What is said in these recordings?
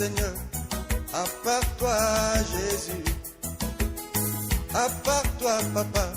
Seigneur, à part toi, Jésus, à part toi, Papa.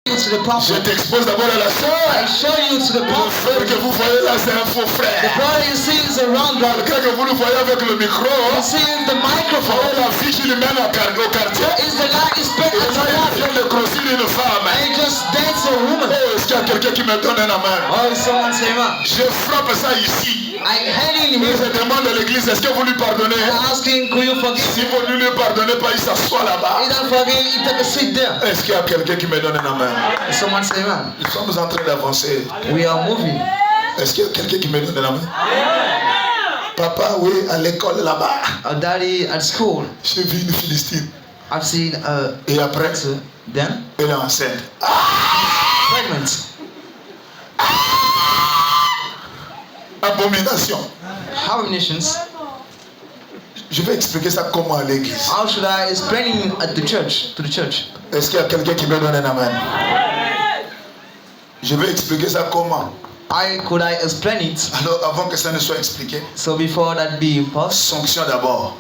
Je t'expose d'abord à la sœur. I show you to the Le prophet. frère que vous voyez là, c'est un faux The frère. brother you see is a wrong brother. Quelqu'un que vous le voyez avec le micro. You see the Oh, microphone. la fille qui lui mène au quartier. Is the guy is spent Et as là, a il man. vient de grossir une femme. And he just dance a woman. Oh, est-ce qu'il y a quelqu'un qui me donne un amen? Oh, someone say man. Je frappe ça ici. I hand in Et him. je demande à l'église, est-ce que vous lui pardonnez? I ask him, could you forgive Si him? vous ne lui pardonnez pas, il s'assoit là-bas. He don't forgive, he take a seat there. Est-ce qu'il y a quelqu'un qui me donne un amen? Someone say man. Nous sommes en train d'avancer. We are moving. Est-ce qu'il y a quelqu'un qui me donne un amen? Papa, oui, à l'école là-bas. Daddy at school, J'ai vu une Philistine. I've seen Et après, then elle est enceinte. pregnant. Abomination. Abominations. Je vais expliquer ça comment à l'église. How should I explain it at the church, to the church? Est-ce qu'il y a quelqu'un qui me donne un amen? Je vais expliquer ça comment. Could I explain it? Alors, avant que ça ne soit expliqué, So before that be imposed, sanction d'abord.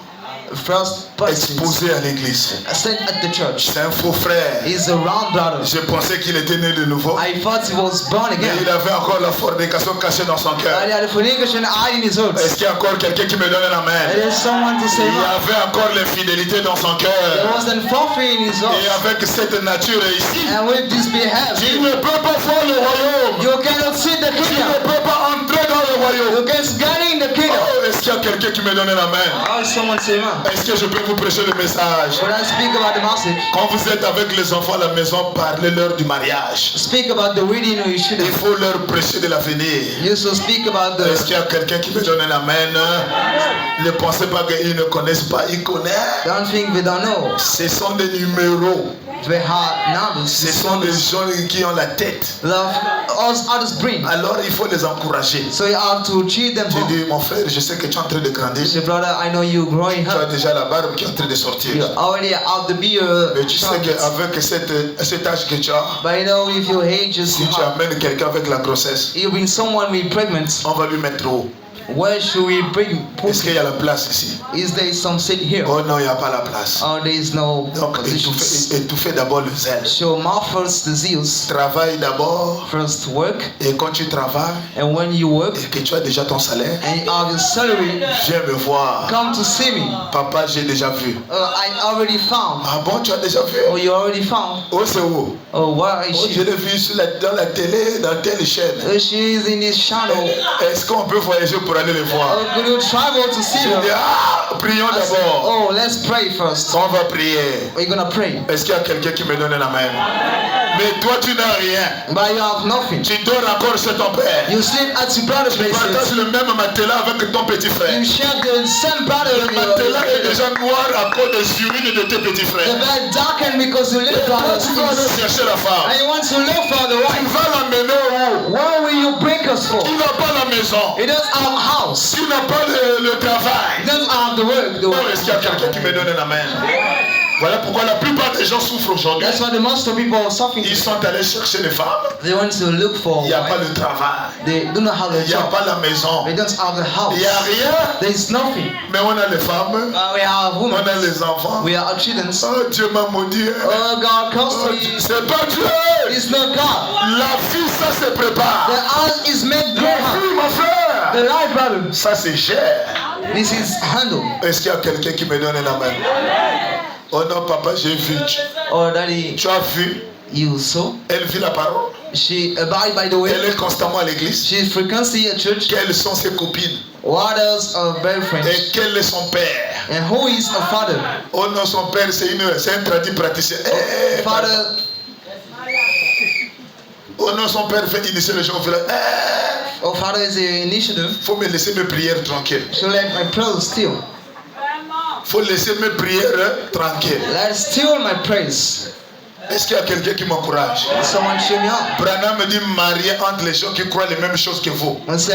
first person Exposé à l'église. sent at the church C'est un faux frère. is a wrong brother. Je pensais qu'il était né de nouveau. I thought he was born Mais again. il avait encore la fornication cachée dans son But cœur. he had a fornication eye in his heart. Est-ce qu'il y a encore quelqu'un qui me donne un amen? There is someone to say Il y man. avait encore l'infidélité dans son There cœur. was an forfeit in his Et heart. avec cette nature ici, And with this tu behavior, ne peux pas voir le royaume. you cannot see the Tu ne kingdom. peux pas entrer dans le royaume. You can't get in the kingdom. Oh, est-ce qu'il y a quelqu'un qui me donne un amen? How someone say man? Est-ce que je peux vous prêcher le message? When I speak about the message, Quand vous êtes avec les enfants à la maison, parlez-leur du mariage. speak about the wedding you should Il have. faut leur prêcher de l'avenir. You should speak about Est-ce the. qu'il y a quelqu'un qui me donne un amen? Ne pensez pas qu'ils ne connaissent pas, ils connaissent. Don't think we don't know. Ce sont des numéros. They have numbers. Ce sont des gens qui ont la tête. Love us others bring. Alors il faut les encourager. So you have to cheer them Tu up. dis, mon frère, je sais que tu es en train de grandir. Say, brother, I know you growing Tu as up. déjà la barbe qui est en train de You sortir. already have the beard. Mais tu sais qu'avec cet âge que tu as, But you know, if your age is si tu high, amènes quelqu'un avec la grossesse, you bring someone with pregnant. on va lui mettre haut. Where should we bring? Est-ce qu'il y a la place ici? Is there some seat here? Oh non, il n'y a pas la place. Or there is no Donc positions? étouffer d'abord le zèle. So more first the zeals, Travaille d'abord. first work, Et quand tu travailles and when you work et que tu as déjà ton salaire, and you have your salary, viens me voir. come to see me. Papa, j'ai déjà vu. I already found. Ah bon, tu as déjà vu? Oh, you already found. Oh, c'est où? Oh, where is Oh, je she? l'ai vu dans la télé, dans telle chaîne. She is in this channel. Est-ce qu'on peut voyager pour aller les voir? Oh, could you travel to see Je dis, her? ah, prions I said, d'abord. oh, let's pray first. On va prier. We're gonna pray. Est-ce qu'il y a quelqu'un qui me donne un amen? Mais toi, tu n'as rien. But you have nothing. Tu dors encore chez ton père. You sleep at your brother's Tu partages place. le même matelas avec ton petit frère. You share the same brother. Le matelas est déjà noir à cause des urines de tes petits The frères. bed darkened because you live Toi, brother. tu vas aller chercher la femme. And you want to look for the Tu wife. vas l'amener où? Where will you bring us for? Tu n'as pas la maison. It doesn't have a house. Tu n'as pas le travail. It doesn't have the work. Oh, est-ce qu'il y a quelqu'un qui me donne un amen? Voilà pourquoi la plupart des gens souffrent aujourd'hui. That's why the most of people are suffering. Ils sont allés chercher des femmes. They want to look for Il n'y a a pas wife. de travail. They do not have a Il n'y a job. pas la maison. They don't have the house. Il n'y a rien. There is nothing. Mais on a les femmes. We have On women. a les enfants. We are children. Oh, Dieu m'a maudit. Oh, God Oh, constantly. c'est pas Dieu. It's not God. La fille, ça se prépare. The house is made La grown. fille, mon frère. The life, brother. Ça, c'est cher. This is handled. Est-ce qu'il y a quelqu'un qui me donne un amen? Oh non, papa, j'ai vu. Oh, daddy, Tu as vu? you saw. Elle vit la parole. She abide by the way. Elle est constamment à l'église. She frequently at church. Quelles sont ses copines? What else are very friends? Et quel est son père? And who is a father? Oh non, son père, c'est un tradit praticien. Eh, Father. oh non, son père fait initier les gens au village. Oh, father is an initiative. Faut me laisser mes prières tranquilles. So let my prayers still. Faut laisser mes prières tranquilles. Let still my praise. Est-ce qu'il y a quelqu'un qui m'encourage? Someone cheer me up. Branham me dit marier entre les gens qui croient les mêmes choses que vous. And say,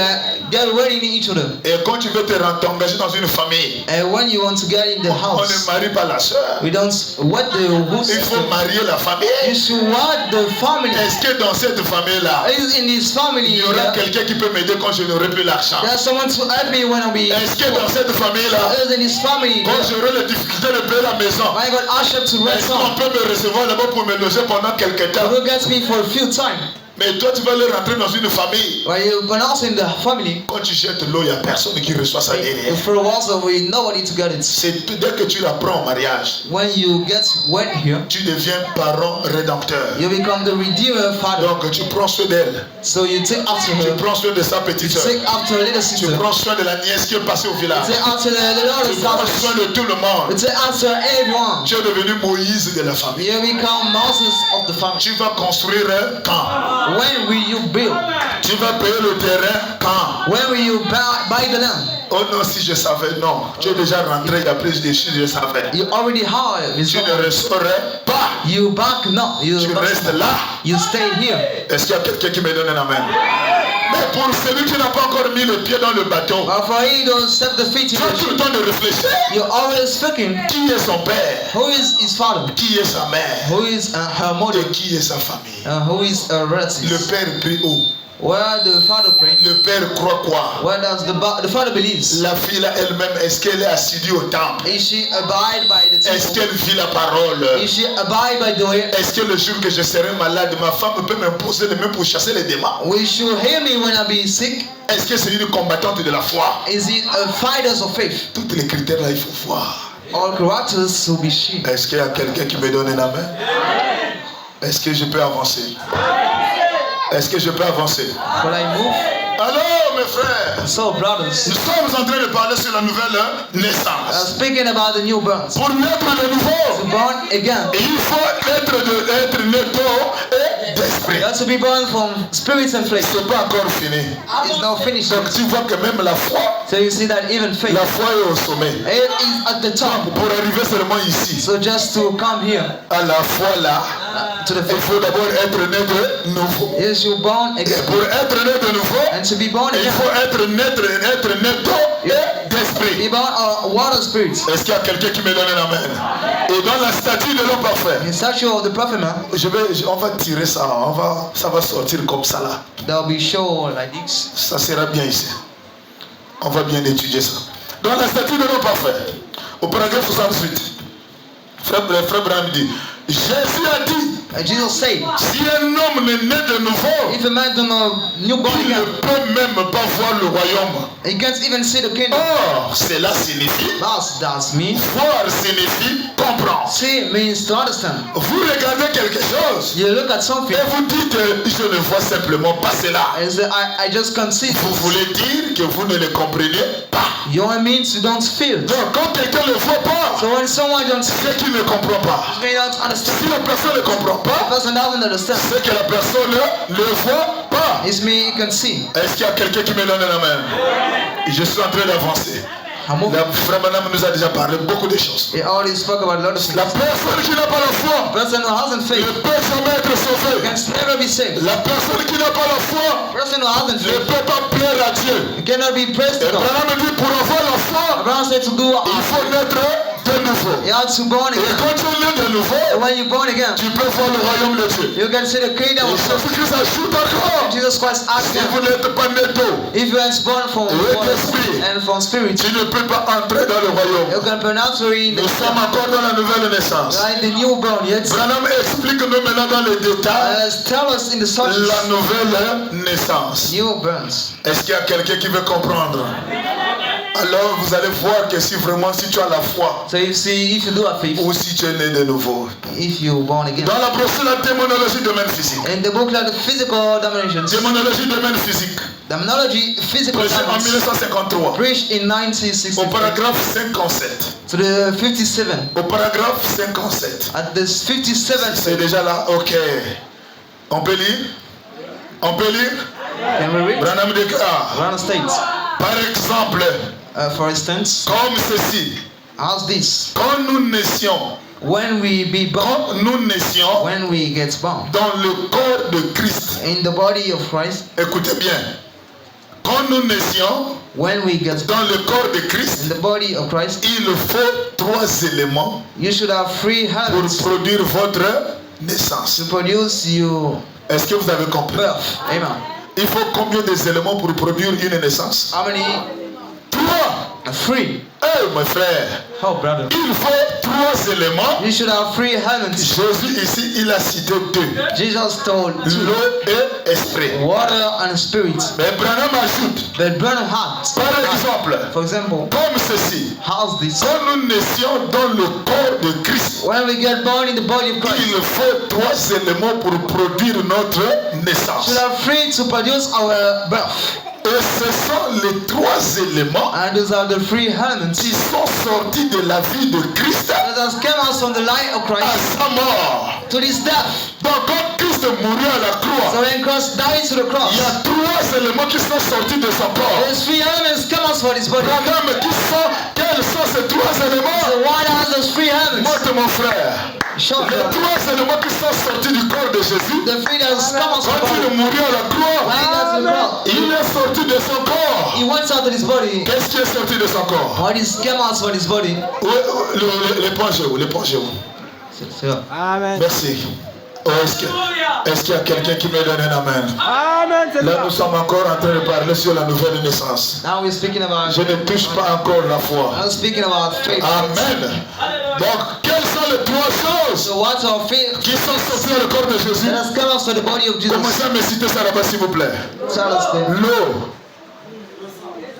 get ready in each other. Et quand tu veux t'engager dans une famille, And when you want to get in the on ne house, marie pas la soeur. we don't what the who's Il faut marier la you famille. should want the family. Est-ce que dans cette famille-là, Is in this family il y aura quelqu'un qui peut m'aider quand je n'aurai plus l'argent? there's someone to help me when I be Est-ce que dans cette famille-là, is in this family quand j'aurai les difficultés de payer la maison, I got ushered to rent est-ce qu'on some peut me recevoir là-bas pour me loger pendant quelques temps? who gets me for a few time. Mais toi, tu vas aller rentrer dans une famille. When you when also in the family Quand tu jettes l'eau, il n'y a personne qui reçoit ça derrière. for a while so we nobody to get it. C'est dès que tu la prends en mariage, When you get wed here, tu deviens parent rédempteur. you become the redeemer father. Donc tu prends soin d'elle. So you take after Tu her, prends soin de sa petite you soeur. take after her little Tu sister, prends soin de la nièce qui est passée au village. you take after the little Tu prends sister, soin de tout le you monde. take after everyone. Tu es devenu Moïse de la famille. You become Moses of the family. Tu vas construire un camp. When will you build? Tu vas payer le terrain quand? When will you buy the land? Oh non, si je savais, non. Tu es déjà rentré, il y a plus de choses, je savais. You already have it. Tu ne resterais pas. You back no. You Tu restes là. You stay here. Est-ce qu'il y a quelqu'un qui me donne un amen? Mais pour celui qui n'a pas encore mis le pied dans le bateau, But for he don't step the feet tu in as the tout le ship. temps de réfléchir. You're always speaking. Qui est son père? Who is his father? Qui est sa mère? Who is her mother? Et qui est sa famille? Who is her Le relative? père prie où? Where the father prays? Le père croit quoi? Where does the father believes? La fille là elle-même, est-ce qu'elle est assidue au temple? Is she abide by the Est-ce temple? qu'elle vit la parole? Is she abide by the way? Est-ce que le jour que je serai malade, ma femme peut m'imposer les mains pour chasser les démons? Will she hear me when I be sick? Est-ce que c'est une combattante de la foi? Is it a fighters of faith? Tous les critères là, il faut voir. All characters will be she. Est-ce qu'il y a quelqu'un qui me donne un amen? Est-ce que je peux avancer? Est-ce que je peux avancer? Will I move? Alors mes frères, So brothers, nous sommes en train de parler sur la nouvelle naissance. speaking about the new birth. Pour naître de nouveau, Born again. il faut être né d'eau et d'esprit. You have to be born from spirits and flesh. C'est pas encore fini. It's now finished. Donc tu vois que même la foi, So you see that even faith, la foi est au sommet. it is at the top. Pour arriver seulement ici, So just to come here à la foi là, to the il faith. faut d'abord être né de nouveau. Yes, you're born Et again. pour être né de nouveau, And to be born il again, faut être né d'eau et d'esprit. be born of water spirits. Est-ce qu'il y a quelqu'un qui me donne un amen? Et dans la statue de l'homme parfait, The statue of the prophet man, on va tirer ça, ça va sortir comme ça là. they'll be shown like this. Ça sera bien ici. On va bien étudier ça. Dans la statue de l'homme parfait, au paragraphe 68, frère Branham dit, Jésus a dit, Jesus said, si un homme n'est né de nouveau, if a man don't know new born il ne again, peut même pas voir le royaume. he can't even see the kingdom. Or, cela signifie, That's me. voir signifie comprendre. See means to understand. Vous regardez quelque chose You look at something et vous dites, je ne vois simplement pas cela. and say, I just can't see. Vous voulez dire que vous ne le comprenez pas. You know what it means? You don't feel. Donc, quand quelqu'un ne voit pas, So when someone don't see, c'est qu'il ne comprend pas. they don't understand. Si la personne ne comprend The pas, person doesn't understand. c'est que la personne ne le voit pas. It's me, you can see. Est-ce qu'il y a quelqu'un qui me donne un amen? Je suis en train d'avancer. I'm moving. La frère Madame nous a déjà parlé beaucoup de choses. We already spoke about a lot of things. La personne qui n'a pas la foi Person who hasn't ne faith peut jamais être sauvée. can never be saved. La personne qui n'a pas la foi Person who hasn't ne faith peut pas plaire à Dieu. cannot be praised Et to God. Branham dit pour avoir la foi, Abraham said to do il faut naître de nouveau. you have to born Et again. quand tu es né de nouveau, And when you're born again, tu peux voir le royaume de Dieu. you can see the kingdom Et of God. Jésus-Christ ajoute encore, Jesus Christ asked si vous them, n'êtes pas né d'eau, if you are born from Oui, water l'esprit. and from spirit, tu ne peux pas entrer dans le royaume. you can pronounce in Nous sommes encore dans la nouvelle naissance. the newborn yet. Branham explique-nous maintenant dans les détails Tell us in the subject la nouvelle naissance. newborns. Est-ce qu'il y a quelqu'un qui veut comprendre? Alors vous allez voir que si vraiment si tu as la foi So you see, if you do have faith, ou si tu es né de nouveau. if you're born again. Dans la brochure, la démonologie domaine physique. In the book like the physical dominations, Démonologie domaine physique. terminology, physical Prêché en dominance, 1953. preached in Au 1963 paragraphe 57. to the 57. Au paragraphe 57. At the 57th, C'est déjà là, ok. On peut lire? On peut lire? can we read? Branham déclare, Brown states, par exemple, for instance, comme ceci, How's this? Quand nous naissions, When we be born, quand nous naissions when we get born dans le corps de Christ, in the body of Christ, écoutez bien, quand nous naissions when we get born dans le corps de in Christ, the body of Christ, il faut 3 éléments you should have 3 pour habits produire votre naissance. to produce your Est-ce que vous avez compris? birth. Amen. Il faut combien d'éléments pour produire une naissance? How many? 3. 3. Eh mes frères, Oh, brother. il faut 3 éléments. You should have 3 elements. Jésus ici, il a cité 2. Jesus told 2. L'eau et esprit. Water and spirit. Mais Branham ajoute, But Branham had, par exemple, for example, comme ceci. how's this? Quand nous naissions dans le corps de Christ, When we get born in the body of Christ, il faut 3 éléments pour produire notre we naissance. should have 3 to produce our birth. Et ce sont les 3 éléments And those are the 3 elements qui sont sortis de la vie de Christ that has come out from the light of à Christ sa mort. to this death. Donc quand Christ mourut à la croix, So when Christ died to the cross, il y a 3 éléments qui sont sortis de son corps. those 3 elements come out from his body. Branham, quels sont ces 3 éléments? So what are those 3 elements? Montre mon frère. Show Les them. 3 éléments qui sont sortis du corps de Jésus, The 3 that has come out from quand the il body. mourut à la croix, When he died to the cross, il est sorti de son corps. he went out of his body. Qu'est-ce qui est sorti de son corps? What is came out from his body? L'éponge où? L'éponge où? Amen. Merci. Oh, est-ce qu'il y a quelqu'un qui me donne un amen? Amen. C'est Là, ça. nous sommes encore en train de parler sur la nouvelle naissance. Now we're speaking about. Je ne touche pas encore la foi. I'm speaking about faith. Amen. Donc, quelles sont les 3 choses So what are faith qui sont sorties dans le corps de Jésus? that has come out from the body of Jesus? Commencez à me citer ça là-bas, s'il vous plaît. Tell us then. L'eau.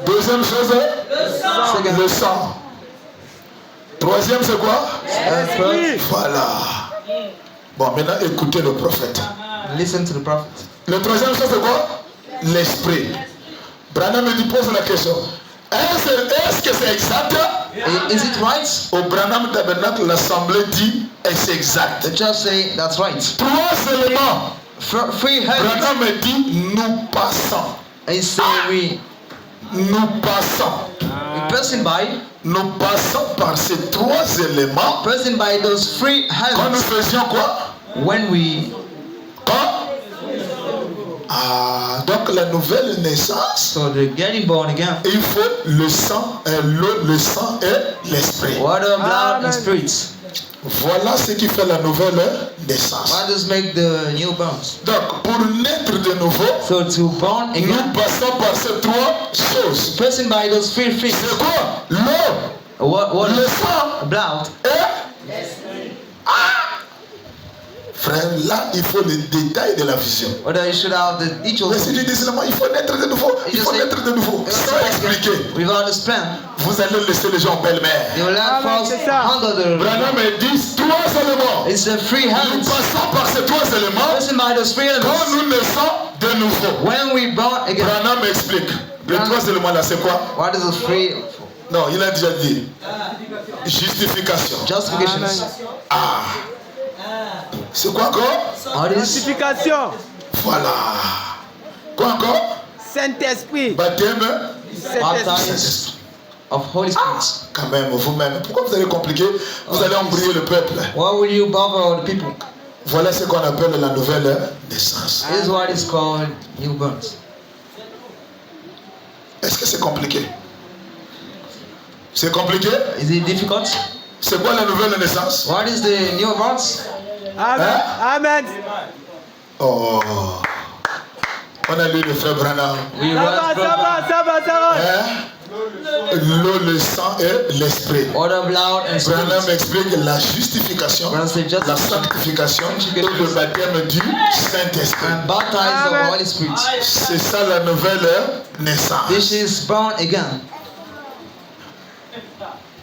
Deuxième chose, Second. le sang. Troisième, c'est quoi? First, Voilà. Bon, maintenant, écoutez le prophète. listen to the prophet. Le troisième chose, c'est quoi? L'esprit. Branham me pose la question. Est-ce que c'est exact? Is it right? Au Branham Tabernacle, l'assemblée dit et c'est exact. The church say that's right. 3 éléments. 3 elements. Branham me dit nous passons. And he say Nous passons. we passing by. Nous passons par ces 3 éléments. Passing by those 3 Quand nous elements. faisions quoi? When we Quand? Donc la nouvelle naissance, so they're getting born again. il faut le sang, l'eau, le sang et l'esprit. Water, blood, Amen. and spirits. Voilà ce qui fait la nouvelle naissance. What does make the newborns? Donc pour naître de nouveau, So to born nous again, passons par ces 3 choses. passing by those 3 things. C'est quoi? L'eau, What le sang blood? et... Frère, là, il faut le détail de la vision. Whether you should have each of Mais si tu dis seulement, il faut naître de nouveau, il faut naître de nouveau. Sans expliquer, without a plan. vous allez laisser les gens belle-mère. You will not fall c'est ça. under the. Branham dit 3 éléments. It's the 3 Nous elements. passons par ces 3 éléments Passing by those 3 quand elements. nous naissons de nouveau. When we born again. Branham explique. Les 3 éléments là, c'est quoi? What is the 3? Non, il a déjà dit. Justification. Justifications. C'est quoi encore? What is Sanctification. Voilà. Quoi encore? Saint-Esprit. Baptême. Saint-Esprit. baptized of Holy Spirit? Quand même, vous-même. Pourquoi vous allez compliquer? Vous allez embrouiller le peuple. Why will you bother the people? Voilà ce qu'on appelle la nouvelle naissance. This is what is called newborns. Est-ce que c'est compliqué? C'est compliqué? Is it difficult? C'est quoi la nouvelle naissance? What is the newborns? Amen. Amen. Oh. On a lu le frère Branham. We Ça va, read ça va, ça va, ça va. Hein? L'eau, le sang et l'esprit. water, blood, and Branham spirit. explique la justification, Branham said just la sanctification et le baptême du Saint-Esprit. And baptized of the Holy Spirit. C'est ça la nouvelle naissance. This is born again.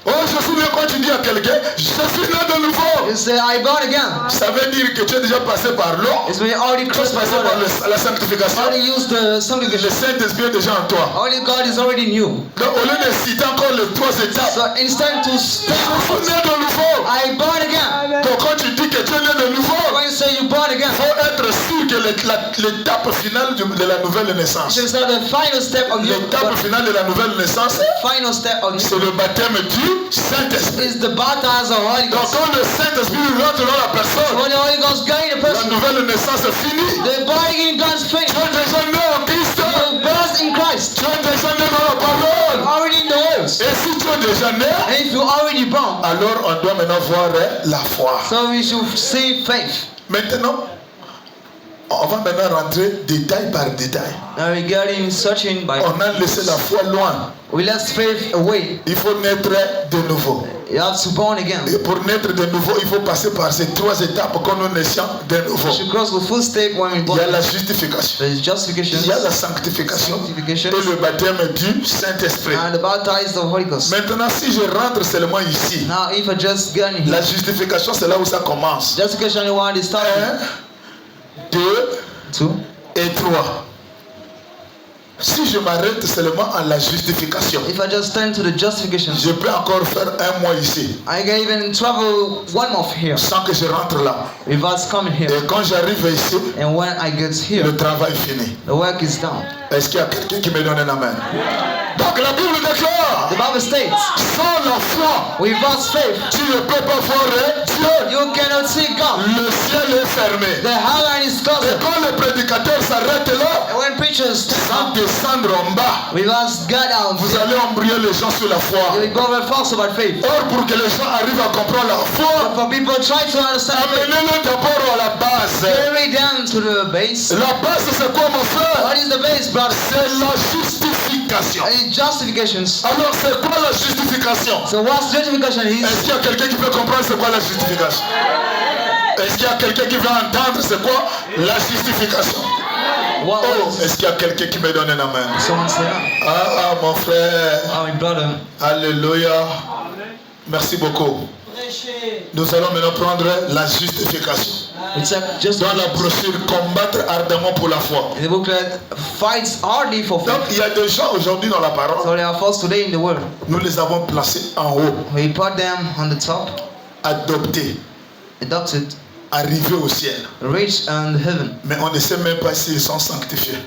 Oh, je suis bien quand tu dis à quelqu'un, je suis né de nouveau. You say, I born again. Ça veut dire que tu es déjà passé par l'eau, It's when you already tu es crossed by passé par water. la sanctification. Already used the Le sanctification. Saint-Esprit est déjà en toi. Holy God is already new. Donc au lieu de citer encore les 3 étapes, So instead to je step suis out, né de nouveau. I born again. Donc quand tu dis que tu es né de nouveau, When you say you born il again, faut être sûr que l'étape finale de la nouvelle naissance. It's not the final step of L'étape finale de la nouvelle naissance, final step of c'est le baptême du Saint-Esprit. is the baptism of Holy Donc Ghost. quand le Saint-Esprit rentre dans la personne, When the Holy Ghost guide the la person, nouvelle naissance est finie. the body in God's Tu finished. es déjà né en Christ. You're birthed in Christ. Tu es déjà né dans la parole. Already in the words. Et si tu es déjà né, And if you're already born, alors on doit maintenant voir la foi. so we should see faith. Maintenant, on va maintenant rentrer détail par détail. Now regarding searching by, On a laissé la foi loin. we left faith away. Il faut naître de nouveau. You have to born again. Et pour naître de nouveau, il faut passer par ces 3 étapes quand nous naissions de nouveau. You should cross the full step when we Il born. y a la justification, There's justification, il y a la sanctification sanctification, et le baptême du Saint-Esprit. and the baptized of Holy Ghost. Maintenant, si je rentre seulement ici, Now, if I just get in la here, justification, c'est là où ça commence. justification is one is 1, starting. 2 Two. et 3. Si je m'arrête seulement à la justification, If I just turn to the justification, je peux encore faire 1 mois ici, I can even travel 1 month here sans que je rentre là. without coming here. Et quand j'arrive ici, And when I get here, le travail est fini. the work is done. Est-ce qu'il y a quelqu'un qui me donne un amen? Donc la Bible déclare, The Bible states, sans la foi, without faith, tu ne peux pas voir Dieu. you cannot see God. Le ciel est fermé. The heaven is Et closed. quand le prédicateur s'arrête là, And when preachers sans descendre en bas, we must go down. vous allez embrouiller les gens sur la foi. We go very fast about faith. Or, pour que les gens arrivent à comprendre la foi, For people try to understand faith, amenez-le d'abord à la base. carry down to the base. La base, c'est quoi, mon frère? What is the base, brother? C'est la justification. It's justifications. Alors, c'est quoi la justification? So what's justification is? Est-ce qu'il y a quelqu'un qui peut comprendre c'est quoi la justification? Est-ce qu'il y a quelqu'un qui veut entendre c'est quoi la justification? What Oh, is? est-ce qu'il y a quelqu'un qui me donne un amen? Someone say that. Ah, mon frère. Oh, my brother. Alléluia. Merci beaucoup. Nous allons maintenant prendre la justification. It's just Dans la brochure, combattre ardemment pour la foi. in the booklet, fights hardly for Donc, faith. il y a des gens aujourd'hui dans la parole, So there are false today in the world. nous les avons placés en haut, We put them on the top, adoptés, adopted, arrivés au ciel. reached and heaven. Mais on ne sait même pas s'ils sont sanctifiés.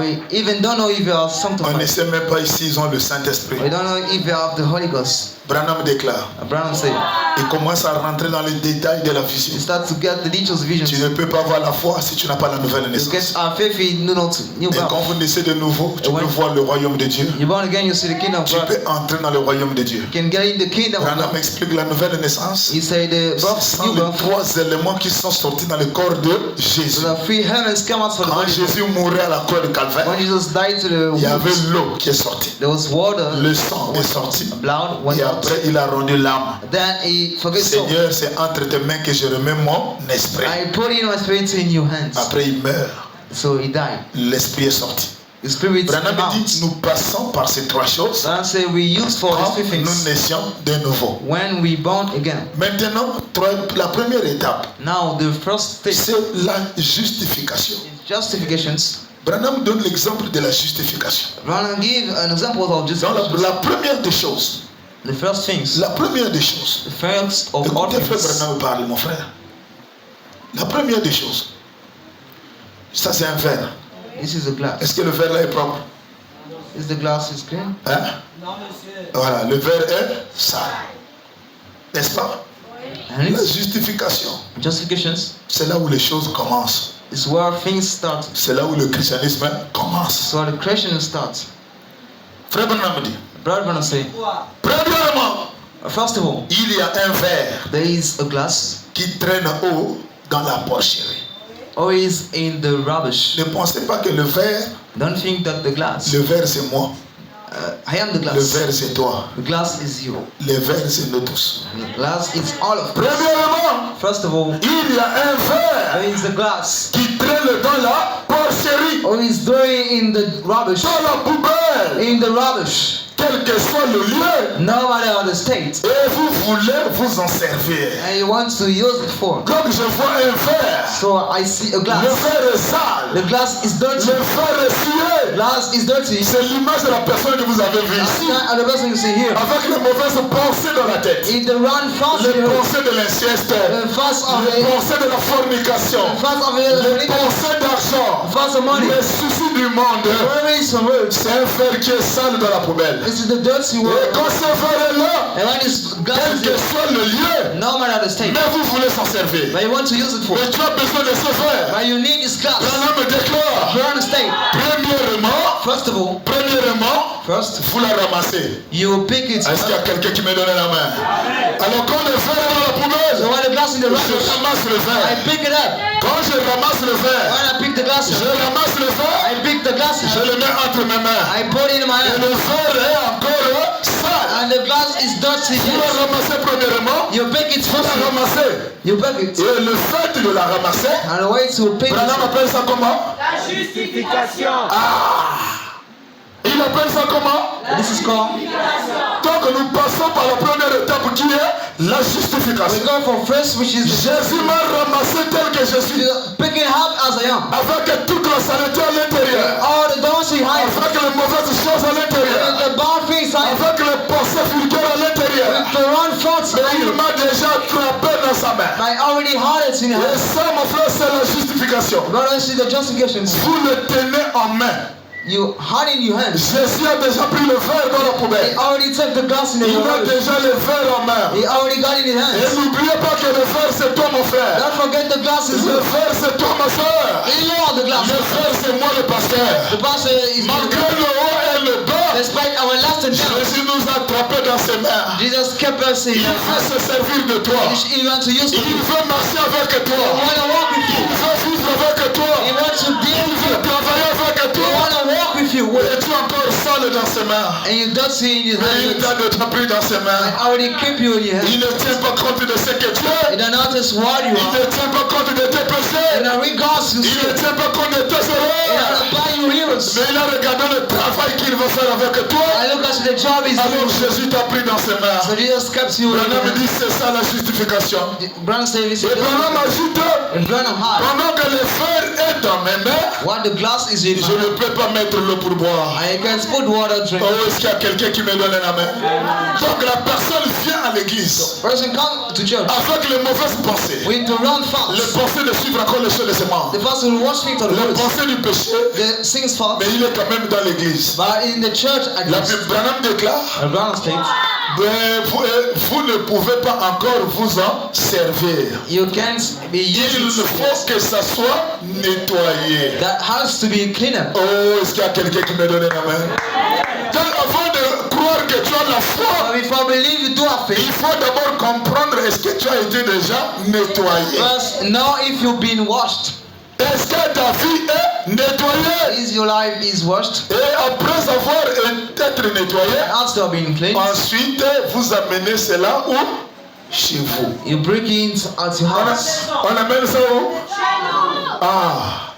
We even don't know if you are On ne sanctified. sait même pas s'ils ont le Saint-Esprit. We don't know if you have the Holy Ghost. Branham déclare, Abraham said, il commence à rentrer dans les détails de la vision. you start to get the details of Tu visions. ne peux pas avoir la foi si tu n'as pas la nouvelle You naissance. get our faith in new Et quand birth. vous naissez de nouveau, tu peux voir le royaume de Dieu. You're born again, you see the kingdom of Tu God. peux entrer dans le royaume de Dieu. You can get in the kingdom of Branham God. explique la nouvelle naissance. He said the Ce birth, sont new les birth. 3 éléments qui sont sortis dans le corps de Jésus. So the three heavens come out for the Quand body. Jésus mourait à la croix de Calvaire, When Jesus died to the il y avait wounds, l'eau qui est sortie. there was water, Le sang est sorti. blood went Et out. après, il a rendu l'âme. Then he forgave soul. Seigneur, c'est entre tes mains que je remets mon esprit. I put in my spirit in your hands. Après, il meurt. So he died. L'esprit est sorti. The spirit came Branham dit, out. nous passons par ces 3 choses Then say we use for quand these three nous things naissions de nouveau. when we born again. Maintenant, la première étape, Now the first thing c'est la justification. is justifications. Branham donne l'exemple de la justification. Ronald give an example of Dans justifications. la première des choses, The first things. la première des choses, The first of all écoutez frère things. Branham parler, mon frère. La première des choses, ça c'est un verre. This is a glass. Est-ce que le verre là est propre? Is the glass is clean? Hein? Voilà, le verre est sale. N'est-ce pas? And La it's justification, justifications c'est là où les choses commencent. is where things start. C'est là où le christianisme commence. So the Christian starts. Frère Branham dit, Brother gonna say, premièrement, first of all, il y a un verre there is a glass qui traîne haut dans la porcherie. always in the rubbish. Ne pensez pas que le verre Don't think that the glass, c'est moi. I am the Le glass. verre c'est toi. The glass is you. Le verre c'est nous tous. The glass is all of us. Premièrement, First of all, il y a un verre there is a glass qui traîne dans la porcherie, always throwing in the rubbish. dans la poubelle. In the rubbish. Que quel que soit le lieu, no matter the state, et vous voulez vous en servir. and you want to use it for. Donc je vois un verre. So I see a Le glass. verre est sale. The glass is dirty. Le verre est souillé. Glass is dirty. C'est l'image de la personne que vous avez vue ici. And the person you see here. Avec les mauvaises pensées dans la tête. In the run fast, Les pensées de l'inceste. the fast of Les it, pensées de la fornication. the fast of Les it, pensées d'argent. the fast of money. Les soucis du monde. Worries and words. C'est un verre qui est sale dans la poubelle. This is the dirty Et world. quand ce verre est là, And when this glass quel is que here, soit le lieu, no matter the state, mais vous voulez s'en servir. but you want to use it for. Mais tu as besoin de ce verre. But you need this glass. Branham me déclare, Burn the state. premièrement, First of all, vous la ramassez. you pick it. Est-ce qu'il y a quelqu'un qui me donne la main? Alors quand le verre est dans la So poubelle, when the glass in the je rubbish, ramasse le I verre. pick it up. Quand je ramasse le verre, When I pick the glass, je ramasse le verre, I pick the glass. je le mets entre mes mains. I put it in my Et hand. le verre est encore sale. And the glass is dirty. Vous la ramassez premièrement, You pick it vous first. la ramassez. You pick it. Et le fait de la ramasser, And the way to pick Branham it. appelle ça comment? La justification. Il appelle ça comment? This is called. Donc nous passons par la première étape qui est la We justification. go for first, which is Jésus m'a ramassé tel que je suis, picking up as I am. avec toute la saleté à l'intérieur, All the dirty hide. avec les mauvaises choses à l'intérieur, With the bad things hide. avec les pensées vulgaires à l'intérieur. With the wrong thoughts Mais il hide. m'a déjà attrapé dans sa main. I already had it in Et hand. ça, mon frère, c'est la justification. But I see the justifications. Vous le tenez en main. You had it in your hands. Jésus a déjà pris le verre dans la He poubelle. already took the glass in Il his a hand. déjà le verre en main. He already got it in his Et hands. n'oubliez pas que le verre, c'est toi, mon frère. Don't forget the glass is Le you. verre, c'est toi, ma soeur. You are the glass. Le verre, c'est moi, le pasteur. The pastor is Malgré le haut et le bas, despite our last and down. Jésus nous a attrapés dans ses mains. Jesus kept us in Il his veut hands. se servir de toi. He wants to use Il you. veut marcher avec He toi. want to walk with Il you. veut vivre avec toi. He wants to deal Il with veut you. travailler avec He toi. want to walk with you. Et tu es encore sale dans ses mains. And you don't see in his Mais il hands. t'a déjà pris dans ses mains. I already keep you in your hands. Il ne tient pas compte de ce que tu es. You don't notice what you Il are. ne tient pas compte de tes You péchés. don't regards you Il see. ne tient pas compte de tes You erreurs. don't buy your heroes. Mais il a regardé le travail qu'il va faire avec toi. I look at the job he's Alors doing. Jésus t'a pris dans ses mains. So Jesus kept you in your Branham hands. dit c'est ça la justification. Branham said this. Et Branham ajoute, And Branham had. pendant que le fer est dans mes mains, What the glass is in je my ne peux pas mettre l'eau pour boire. I can put water drink. Oh, est-ce qu'il y a quelqu'un qui me donne la main? Donc la personne vient à l'église Person come to church avec les mauvaises pensées. with the wrong Les thoughts. pensées de suivre encore les choses de ses membres. The person who watch things on the Les roads. pensées du péché, The sings thoughts. mais il est quand même dans l'église. But in the church at La least. Bible Branham déclare, Branham states. vous ne pouvez pas encore vous en servir. You can't be Il used. faut que ça soit nettoyé. That has to be clean up. Oh, est-ce qu'il y a quelqu'un qui me donne la main? Donc, avant de croire que tu as la foi, But if I believe you do have faith, il faut d'abord comprendre est-ce que tu as été déjà nettoyé. first know if you've been washed. Est-ce que ta vie est nettoyée? Is your life is washed? Et après avoir été nettoyé, After being cleansed, ensuite vous amenez cela où? Chez vous. you bring it at your house. On amène ça où? Ah.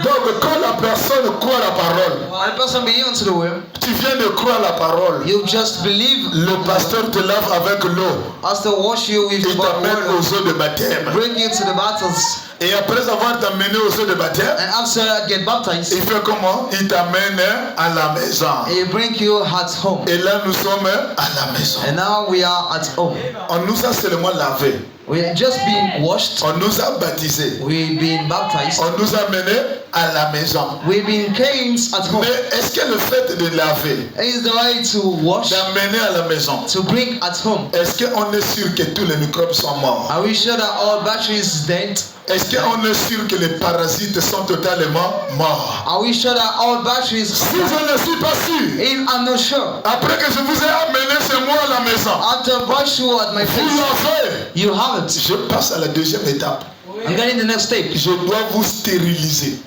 Donc quand la personne croit la parole, When a person believes to the word, tu viens de croire la parole, you just believe. le pasteur te lave avec l'eau, As to wash you with il the t'amène water, aux eaux de baptême. bring you to the battles, Et après avoir t'amené aux eaux de baptême, and after get baptized, il fait comment? Il t'amène à la maison. he bring you at home. Et là nous sommes à la maison. And now we are at home. On nous a seulement lavé. We have just been washed. On nous a baptisés. We've been baptized. On nous a menés à la maison. We've been cleansed at home. Mais est-ce que le fait de laver, Is the way to wash, d'amener à la maison, to bring at home? est-ce qu'on est sûr que tous les microbes sont morts? Are we sure that all batteries is dead? Est-ce qu'on est sûr que les parasites sont totalement morts? Are we sure that all batteries? Si je ne suis pas sûr, If I'm not sure. après que je vous ai amené chez moi à la maison, After brush you at my vous face, lavez. you have it. Je passe à la deuxième étape. I'm getting the next step. Je dois vous stériliser.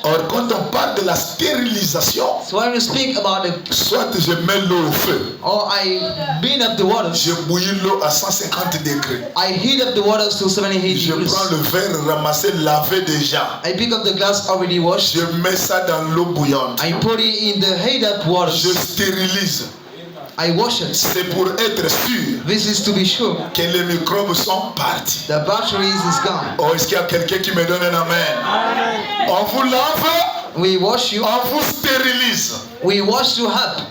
Or, quand on parle de la stérilisation, So when we speak about the, soit je mets l'eau au feu, or I beat up the waters, je bouillis l'eau à 150 degrés. I heat up the waters to 78 Je degrees. prends le verre ramassé, lavé déjà. I pick up the glass already washed. Je mets ça dans l'eau bouillante. I put it in the heat up Je waters. stérilise. I wash it. C'est pour être sûr This is to be sure que les microbes sont partis. the batteries is gone. Oh, est-ce qu'il y a quelqu'un qui me donne un amen? On vous lave, We wash you. on vous stérilise. We wash you up.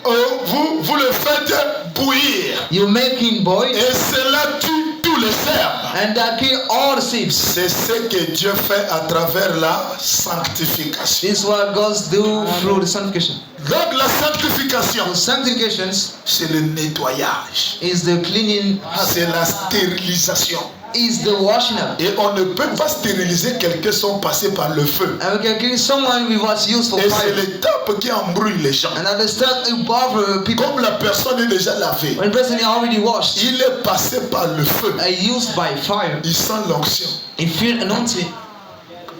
Vous le faites bouillir. You make him boil, Et cela tue tous les germes. and that kill all the seeds. C'est ce que Dieu fait à travers la sanctification. This is what God do through the sanctification. Donc la sanctification, The sanctifications c'est le nettoyage. is the cleaning up, C'est la stérilisation. is the washing up. Et on ne peut pas stériliser quelqu'un sans passer par le feu. And we can kill someone with what's used for Et c'est fire. l'étape qui embrouille les gens. And at the start, you bother people. Comme la personne est déjà lavée, When person is already washed, il est passé par le feu. used by fire, Il sent l'onction. he feel anointed.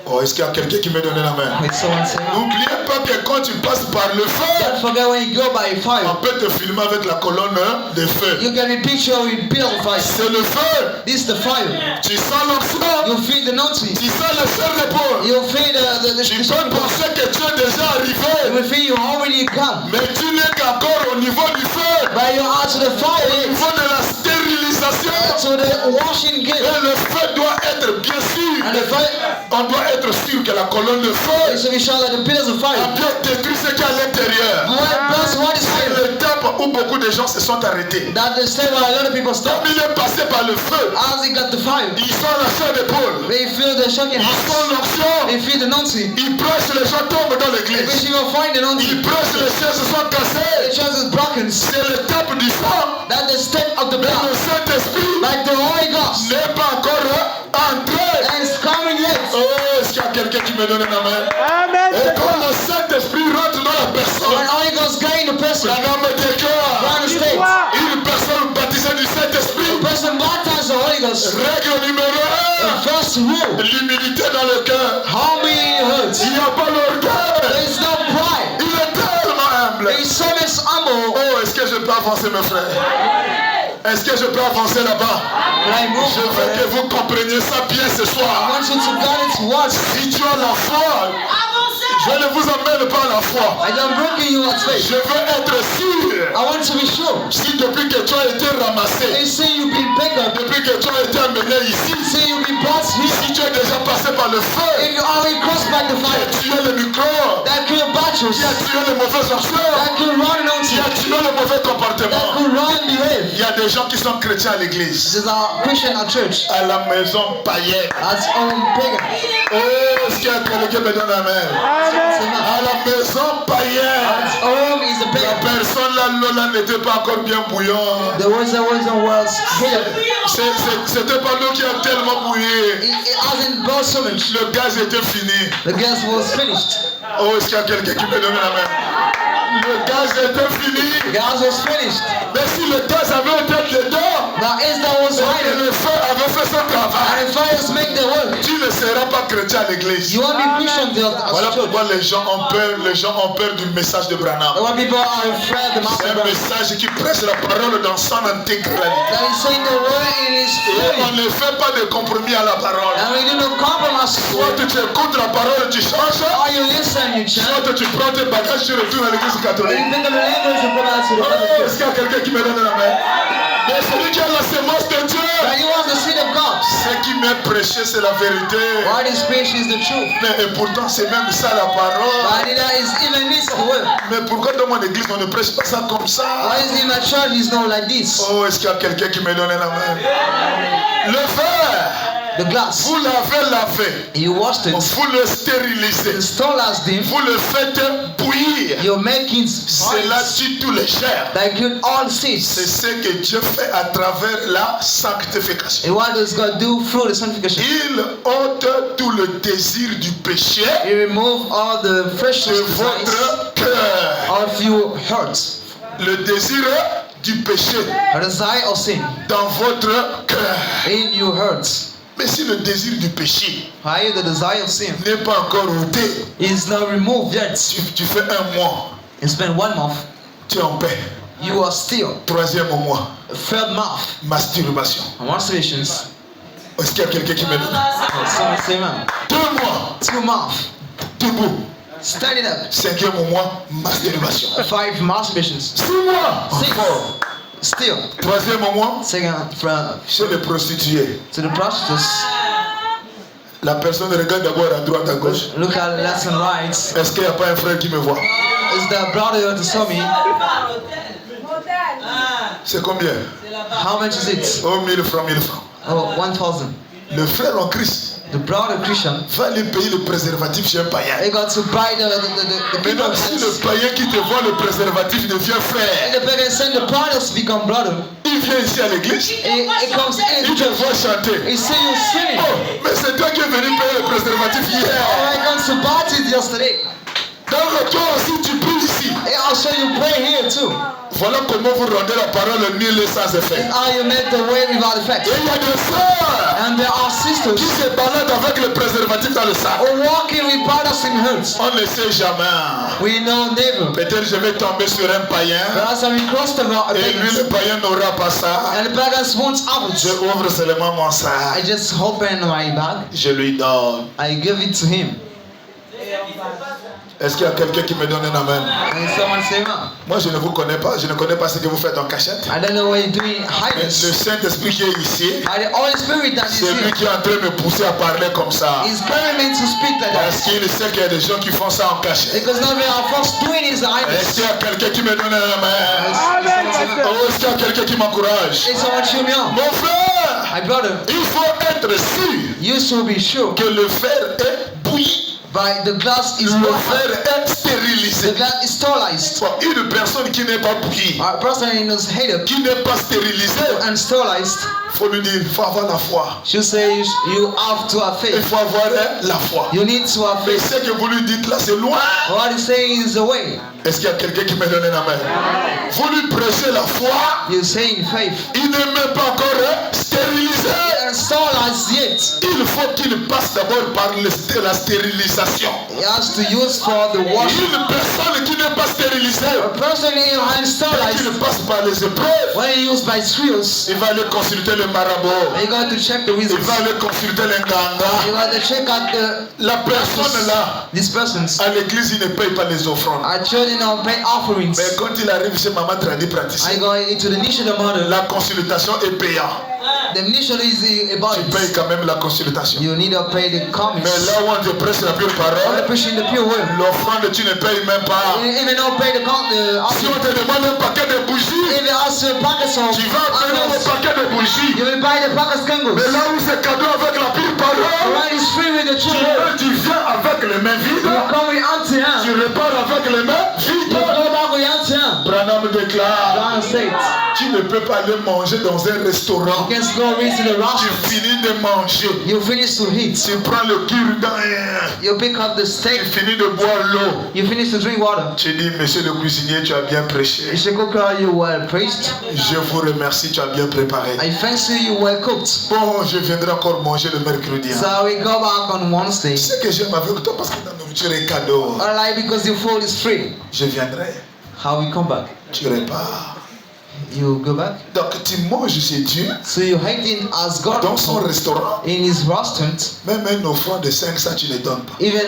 Oh, est-ce qu'il y a quelqu'un qui me donne la main? With someone saying, N'oubliez pas que quand tu passes par le feu, don't forget when you go by on fire, peut te filmer avec la colonne de feu. you can be picture with pillar of fire. C'est le feu. This is the fire. Tu sens l'onction. You feel the anointing. Tu sens le chair d'épaule. You feel the Tu peux penser que tu es déjà You arrivé. will feel you already come. Mais tu n'es qu'encore au niveau du feu. But you are to the Au fire, niveau de la stérilisation. to the washing Et gate. le feu doit être bien sûr. And the fire, On doit être sûr que la colonne de you feu should be sure that the pillars of a fire, bien détruit ce qu'il y a à l'intérieur. that's what is C'est fire. l'étape où beaucoup de gens se sont arrêtés. That the same where a lot of people stop. Comme il est passé par le feu, As he got the fire, ils sont la chair d'épaule. they feel the shocking Ils hands. sont l'onction. They feel the anointing. Ils prêchent, les gens tombent dans They l'église. wish you will find the anointing. Ils prêchent, les chaises se sont The cassées. church is broken. C'est l'étape du sang. That the step of the Mais le blood, Saint-Esprit like the Holy Ghost, n'est pas encore entré. and it's coming yet. Oh, est-ce qu'il y a quelqu'un qui me donne un amen? Amen. Et quand le Saint-Esprit rentre dans la When personne, Holy Ghost guy in the person, la dame déclare. God Il state, croit. Une personne baptisée du Saint-Esprit. the person baptized the Holy Ghost. Règle numéro The 1. first rule, L'humilité dans le cœur. humbly hurts. Il n'y a pas l'orgueil. There is no pride. Il est tellement humble. There is so much humble. Oh, est-ce que je peux avancer, mes frères? Est-ce que je peux avancer là-bas? When I move, Je veux que vous compreniez ça bien ce I soir. want you to get it once. Si tu as la foi, je ne vous emmène pas à la foi. I don't break you at faith. Je veux être sûr. I want to be sure. Si depuis que tu as été ramassé, They say you've been picked up. depuis que tu as été amené ici, Say you've been brought here. si tu es déjà passé par le feu, If you already crossed by the qui a fire, tué le micro, that could batteries, qui a tué les mauvais actions, that could run qui anointing, a tué le mauvais that comportement. could run behave. Il y a des gens qui sont chrétiens à l'église, This is our Christian at church. à la maison païenne. That's pagan. Oh, est-ce qu'il y a quelqu'un qui me donne la main? À la maison païenne. Home is a La pagan. personne là, l'eau là n'était pas encore bien bouillante. The words was here. C'était pas l'eau qui a tellement bouilli. It hasn't brought so much. Le gaz était fini. The gas was finished. Oh, est-ce qu'il y a quelqu'un qui me donne la main? Le gaz était fini. The gas was finished. Mais si le gaz avait été dedans, Now is that was et que hiding. le feu avait fait son travail, And the fires make the work. tu ne seras pas chrétien à l'église. You won't be Christian Voilà as church. pourquoi les gens ont peur du message de Branham. When people are afraid the C'est master un brother, message qui prêche la parole dans son intégralité. that is saying the word in his Et on fully. ne fait pas de compromis à la parole. And we do not compromise. Soit tu écoutes la parole et tu changes, Or you listen, you chant. soit tu prends tes bagages, tu retournes à l'église Or catholique. you pick up the language and go back to the Oh, other est-ce qu'il y a quelqu'un qui me donne la main? Mais celui qui a la sémence de Dieu, But you want the seed of God. ce qui m'est prêché, c'est la vérité. What is preached is the truth. Mais et pourtant, c'est même ça la parole. But it is even this the word. Mais pourquoi dans mon église, on ne prêche pas ça comme ça? Why is in my church is not like this? Oh, est-ce qu'il y a quelqu'un qui me donne la main? Le verre, The glass. vous l'avez lavé. You washed it. Vous le stérilisez. Install as them. Vous le faites bouillir. You're making Cela tue tous les germes. that kill all C'est seeds. ce que Dieu fait à travers la sanctification. And what does God do through the sanctification? Il ôte tout le désir du péché He remove all the fresh de desires votre cœur. of your hearts. Le désir du péché A desire of sin dans votre cœur. in your hearts. Mais si le désir du péché Why the desire of sin n'est pas encore ôté, is not removed yet. tu fais un mois, It's been 1 month. tu es en paix. You are still. 3e mois, 3rd month. masturbation. Masturbations. Est-ce qu'il y a quelqu'un qui me donne? Someone say amen. 2 mois, 2 months. debout. Standing up. 5e mois, masturbation. 5 masturbations. 6 mois, 6. encore. Still. 3e mois, Second from chez les prostituées. to the prostitutes. La personne regarde d'abord à droite, à gauche. Look at left and right. Est-ce qu'il n'y a pas un frère qui me voit? Is the brother that saw me? C'est combien? How much is it? Oh, 1000 francs, 1000 francs. Oh, 1,000. Le frère en Christ The brother Christian, va aller payer le préservatif chez un païen. they got to buy the people. Maintenant, si le païen qui te voit le préservatif devient And frère, the pagan send the brothers to become brother. il vient ici à l'église, It comes in. il te voit chanter. He see you sing. Oh, mais c'est toi qui es venu payer le préservatif Oh, hier. I got to buy it yesterday. Donc toi aussi tu pries ici. And also you pray here too. Voilà comment vous rendez la parole nulle et sans effet. And how you make the way without effect. Et il y a des sœurs And there are sisters qui se baladent avec le préservatif dans le sac. who walking with brothers in hurts. On ne sait jamais. We know never. Peut-être je vais tomber sur un païen But as we cross the road, et lui le païen n'aura pas ça. and the pagans won't have Je it. ouvre seulement mon I sac. just open my bag. Je lui donne. I give it to him. Est-ce qu'il y a quelqu'un qui me donne un amen? And someone say, "Man, Moi je ne vous connais pas. Je ne connais pas ce que vous faites en cachette. I don't know what you're doing Mais le hiding." Saint-Esprit qui est ici, And the Holy Spirit that is c'est lui here qui est en train de me pousser à parler comme ça. is calling me to speak like Parce that. qu'il sait qu'il y a des gens qui font ça en cachette. Because now we are first doing is Est-ce hiding. qu'il y a quelqu'un qui me donne un amen? Amen, pasteur. Oh, est-ce qu'il y a quelqu'un qui m'encourage? Hey, someone cheer me on. Mon frère, My brother, il faut être sûr you should be sure que le fer est bouilli. by the glass is Le water. fer est stérilisé. The glass is sterilized. Bon, une personne qui n'est pas bouillie, A person in his head qui n'est pas stérilisée, and sterilized, il faut lui dire, il faut avoir la foi. she says you have to have Il faith. faut avoir la foi. You need to have Mais faith. ce que vous lui dites là, c'est loin. What he's saying is the way. Est-ce qu'il y a quelqu'un qui me donne un amen? Vous lui prêchez la foi, You're saying faith. il n'est même pas encore stérilisé. And sterilized yet. Il faut qu'il passe d'abord par la stérilisation. He has to use for the washing. Une personne qui n'est pas stérilisée, A person in your hand qu'il sterilized, passe par les épreuves, when used by trials, il va aller consulter le marabout, you got to check the il wizards. va aller consulter You l'inganga. got to check out La personne là, these persons. à l'église, il ne paye pas les offrandes. Our children don't pay offerings. Mais quand il arrive chez Maman Tradie I praticien, go into the niche of the mother. la consultation est payante. The niche is about Tu payes it. quand même la consultation. You need to pay the Mais comments. là où on te prêche la pure When parole, they're pushing the pure word. l'offrande tu ne payes même pas. You even don't pay the Si on offering. te demande un paquet de bougies, If you ask the pockets of tu vas payer le paquet de bougies. you will buy the pockets candles. Mais là où c'est cadeau avec la pure parole, When it's free with the true word, tu viens avec les mains vides, you come with empty tu hands. repars avec les mains You vides. go back with empty hands. Branham déclare, John said, tu ne peux pas aller manger dans un restaurant. you can go into the Tu restaurant. finis de manger, You finish to eat. tu prends le cure-dent, You pick up the tu steak. finis de boire l'eau. You finish to drink water. Tu dis, monsieur le cuisinier, tu as bien You prêché. should go cry, you well preached. Je vous remercie, tu as bien préparé. I fancy you well cooked. Bon, je viendrai encore manger le mercredi. Hein. So we go back on Wednesday. Tu sais que j'aime avec toi parce que ta nourriture est cadeau. I like because the food is free. Je viendrai, How we come back? tu repars. You go back. Donc tu manges chez Dieu, So you eating as God dans son restaurant. in his restaurant. Même un offrande de 500, tu ne donnes pas. Even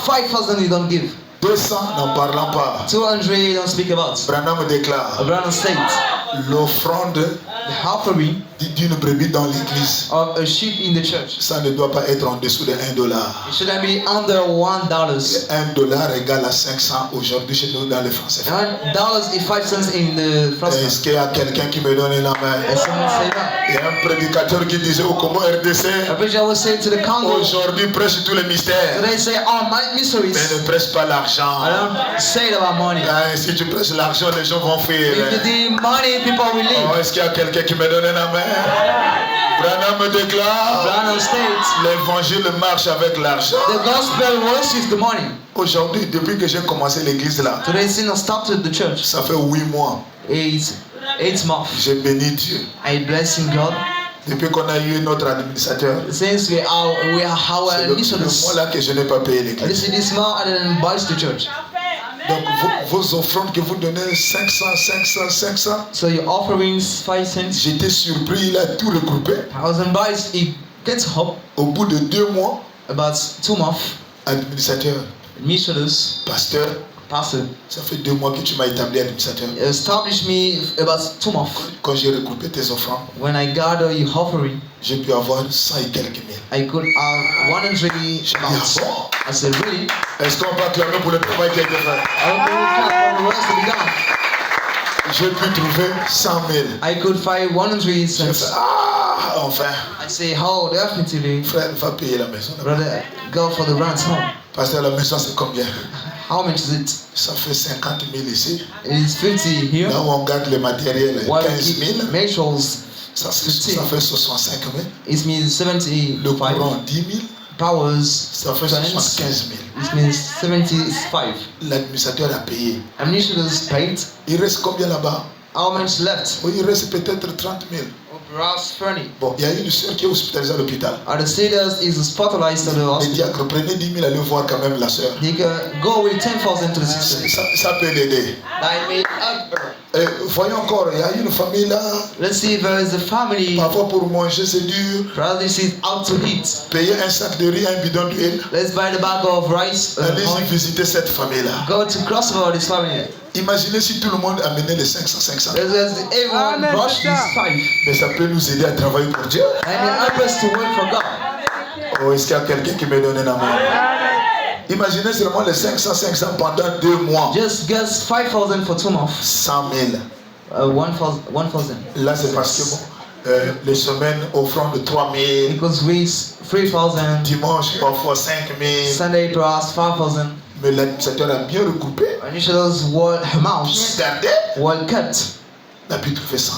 5,000 you don't give. 200, n'en parlons pas. 200 you don't speak about. Branham déclare, Abraham said, l'offrande the offering d'une brebis dans l'église, of a sheep in the church. ça ne doit pas être en dessous de $1. It shouldn't be under $1. $1 égale à 500 aujourd'hui chez nous dans les Français. $1 is 5 cents in the first Est-ce qu'il y a quelqu'un qui me donne la main? And someone say that. Il y a un prédicateur qui disait au Congo RDC, A preacher will say to the Congo, aujourd'hui prêche tous les mystères, they say, oh, my mais mysteries. ne prêche pas l'argent. I don't say it about money. Ah, si tu prêches l'argent, les gens vont fuir. If you do money, people will Oh, leave. est-ce qu'il y a quelqu'un qui me donne la main? Branham déclare, Branham states, l'évangile marche avec l'argent. the gospel worship the money. Aujourd'hui, depuis que j'ai commencé l'église là, Today, since I started the church, ça fait 8 mois. it's 8 months. J'ai béni Dieu. I bless in God. Depuis qu'on a eu notre administrateur, Since we are our c'est le missionaries, mois-là que je n'ai pas payé l'église. this is this month I didn't invite the church. Donc vos offrandes que vous donnez 500, 500. So your offerings 5 cents. J'étais surpris, il a tout regroupé. I was invited. It gets up Au bout de 2 mois, about 2 months. administrateur, Missionaries, pasteur, pastor, ça fait 2 mois que tu m'as établi administrateur. established me about 2 months. Quand j'ai regroupé tes offrandes, When I gather your offering, j'ai pu avoir 100 et quelques mille. I could have 100 pounds. I said, really? Est-ce qu'on peut acclamer pour le travail qui a été fait? I will clap for the rest to be done. J'ai pu trouver 100 000. I could find 100 J'ai fait, cents. enfin, I say, oh, definitely, frère, va payer la maison. brother, go for the rent home. Pasteur, la maison c'est combien? How much is it? Ça fait 50 000 ici. It's 50 here. Là où on garde le matériel, While 15 000. Measures, Ça fait 65 000. it means Le 75. courant 10 000. Powers, Ça fait 75 000. it means 75. L'administrateur a payé. Administrators paid. Il reste combien là-bas? How much left? Oui, il reste peut-être 30 000. Perhaps 30. Bon, il y a une soeur qui est hospitalisée à l'hôpital. Are the status is hospitalized at the Les hospital. diacres, prenez 10 000, allez voir quand même la soeur. They can go with 10,000 to the sister. Ça peut l'aider. I may help her. Et voyons encore, il y a une famille là. Let's see if there is a family. Parfois pour manger c'est dur. Perhaps this is out to eat. Payer un sac de riz, un bidon d'huile. Let's buy the bag of rice. Allez-y visiter cette famille là. Go to cross over this family. Imaginez si tout le monde amenait les 500. Let's everyone Amen, rush this sister. 5. Mais ça peut nous aider à travailler pour Dieu. And it help us to work for God. Oh, est-ce qu'il y a quelqu'un qui me donne un amour? Imaginez seulement les 500 pendant 2 mois. Just get 5,000 for 2 months. 100 000. 1,000. Là, c'est parce que bon, les semaines offrant de 3 000. Because we 3,000. Dimanche, parfois 5 000. Sunday perhaps 5,000. Mais l'administrateur a bien recoupé. Initials were Bien amounts gardé. were kept. Il a pu trouver 100.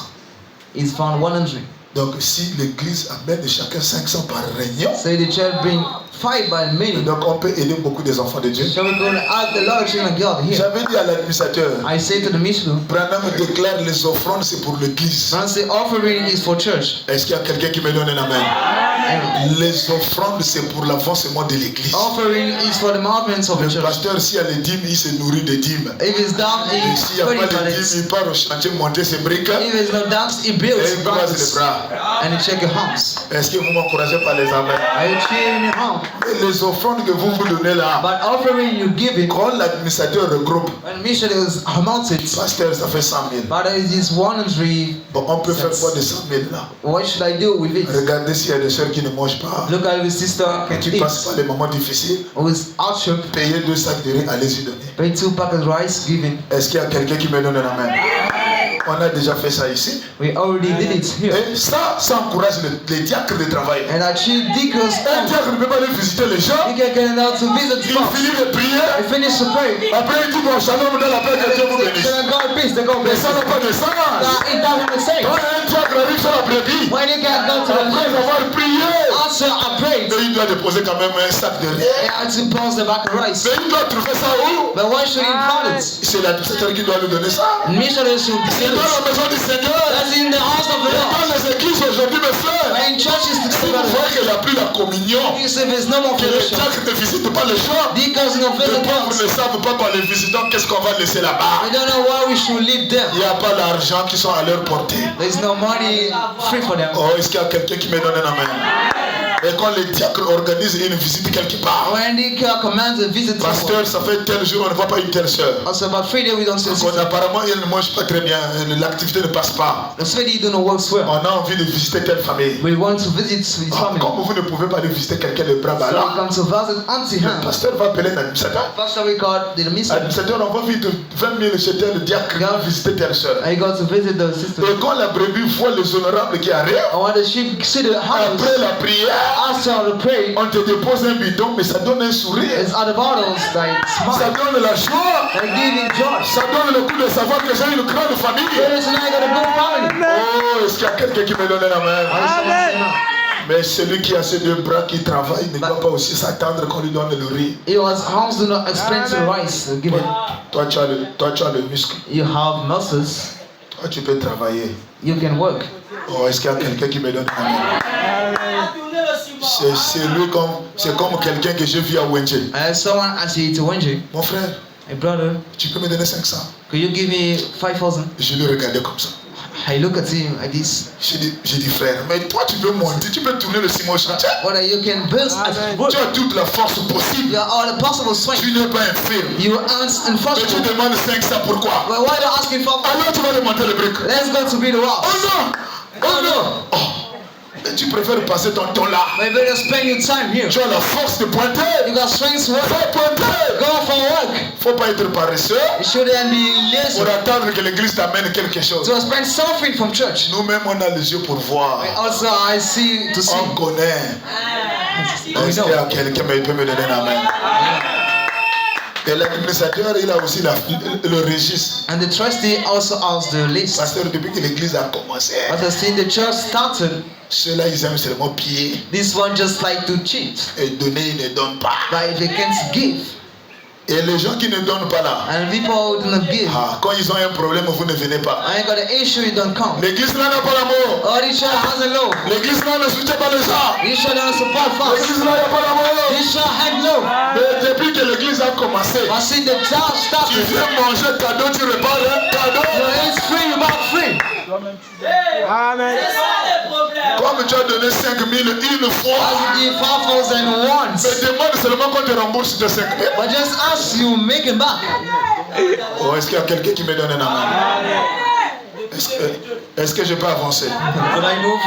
Is found 100. Donc, si l'église amène chacun 500 par réunion, So the church bring 5 by many. donc on peut aider beaucoup des enfants de Dieu. So we're going to add the Lord children of God here. J'avais dit à l'administrateur, I say to the missionary, Branham déclare les offrandes, c'est pour l'église. once the offering is for church. Est-ce qu'il y a quelqu'un qui me donne un amen? And Les offrandes, c'est pour l'avancement de l'église. offering is for the movements of the Le church. pasteur, s'il y a les dîmes, il se nourrit des dîmes. If it's down, Et he s'il n'y a put pas it on de dîmes, it. il part au chantier monter ses briques If it's no dance, he et builds il croise les bricks. bras. And he check your house. Est-ce que vous m'encouragez par les amens? Are you cheering your home? Et les offrandes que vous donnez là, But offering you give it, quand l'administrateur regroupe, when missionaries amount it, pasteur, ça fait 100 000. but it is 100. Bon, on peut faire quoi de 100 000 là? What should I do with it? Regardez s'il y a des soeurs qui ne mangent pas. Look at the sister Tu passes par les moments difficiles, with hardship. payez 2 sacs de riz, allez-y donner. Pay 2 packets rice, give it. Est-ce qu'il y a quelqu'un qui me donne un amen? On a déjà fait ça ici. We already did it here. Et ça encourage les diacres de travail. And actually, deacons, Un diacre ne peut pas aller visiter les gens. you can get out to visit Il folks. finit de prier. I finish the prayer. Après, il dit bon, shalom dans la paix que Dieu vous bénisse. Then God peace, they go Mais bless ça n'a pas de sens. It doesn't the same. Quand un diacre arrive sur la brebis, When you get down to the après place, avoir prié, after I prayed, il doit déposer quand même un sac de riz. I had to pass the back of rice. Mais il doit trouver ça où? But why should he find it? C'est l'administrateur qui doit lui donner ça. Missionaries should C'est see dans it. la maison du Seigneur. That's in the house of the Lord. Dans les églises aujourd'hui, mes frères, And in churches si vous together, voyez qu'il n'y a plus la communion, you see there's no more que les fellowship. diacres ne visitent pas les gens, Deacons no les visit pauvres us. ne savent pas par les visitants qu'est-ce qu'on va laisser là-bas. We don't know why we should leave them. Il n'y a pas l'argent qui sont à leur portée. There's no money free for them. Oh, est-ce qu'il y a quelqu'un qui me donne un amen? Et quand les diacres organisent une visite quelque part, When the commands a visit pasteur, ça fait tel jour, on ne voit pas une telle sœur. also about 3 days we don't see a Donc, sister. apparemment, elle ne mange pas très bien, l'activité ne passe pas. The sweaty don't work well. On a envie de visiter telle famille. We want to visit with family. Comme vous ne pouvez pas aller visiter quelqu'un de bras So we là, come to visit Auntie le Han. pasteur va appeler l'administrateur. Pastor we called the mission. L'administrateur envoie vite 20 000 chez tel diacre va visiter telle sœur. I got to visit the sister. Et quand la brebis voit les honorables qui arrivent, I want the sheep see the house. après la prière, After the prayer, on te dépose un bidon, mais ça donne un sourire. it's at the bottles like Ça smile. donne la joie. Like giving joy. Ça donne le coup de savoir que j'ai une grande famille. There is now got a good family. Oh, est-ce qu'il y a quelqu'un qui me donne un amen? Amen. Mais celui qui a ses 2 bras qui travaille ne doit pas aussi s'attendre qu'on lui donne le riz. It was house do not explain to the rice. Give it. Toi, tu as le muscle. You have muscles. Toi, tu peux travailler. You can work. Oh, est-ce qu'il y a quelqu'un qui me donne un amen? C'est comme quelqu'un que j'ai vu à Wenje. Someone I see to Wenji. Mon frère, Hey brother, tu peux me donner 500? could you give me 5,000? Je le regardais comme ça. I look at him like this. J'ai dit frère, mais toi tu peux monter, tu peux tourner le ciment au chantier. Brother, you can build Amen. wood. Tu as toute la force possible. You have all the possible Tu strength. n'es pas infirme. You aren't Mais tu unfortunate. demandes 500 pourquoi? But why are you asking for? Alors tu vas démonter le brick. Let's go to be the Oh wall. non! Oh non! Oh. Et tu préfères passer ton temps là. But you better spend your time here. Tu as la force de pointer. You got strength to work. Faut pointer. Go for work. Faut pas être paresseux You shouldn't be lazy pour attendre que l'église t'amène quelque chose. to spend something from church. Nous-mêmes on a les yeux pour voir. Also, I see to see. On connaît. Est-ce qu'il y a quelqu'un qui peut me donner un amen? Et l'administrateur, il a aussi le registre. And the trustee also has the list. Pasteur, depuis que l'église a commencé, But as since the church started, ceux-là, ils aiment seulement piller this one just like to cheat. et donner, ils ne donnent pas. But they can't give. Et les gens qui ne donnent pas là, And people who do not give. quand ils ont un problème, vous ne venez pas. I got an issue, you don't come. L'église là n'a pas l'amour. Oh, this church has a law. L'église là ne soutient pas les gens. This church doesn't support fast. L'église là n'a pas l'amour. This church had law. Mais depuis que l'église a commencé, But since the church tu started, viens manger cadeau, tu repars un cadeau. it's free, you buy free. Amen. Comme tu as donné 5 000 une fois, As you give 5,000 mais once. demande seulement qu'on te rembourse de 5 000. But just ask you, make it back. Oh, est-ce qu'il y a quelqu'un qui me donne un amen? Est-ce que je peux avancer? Could I move?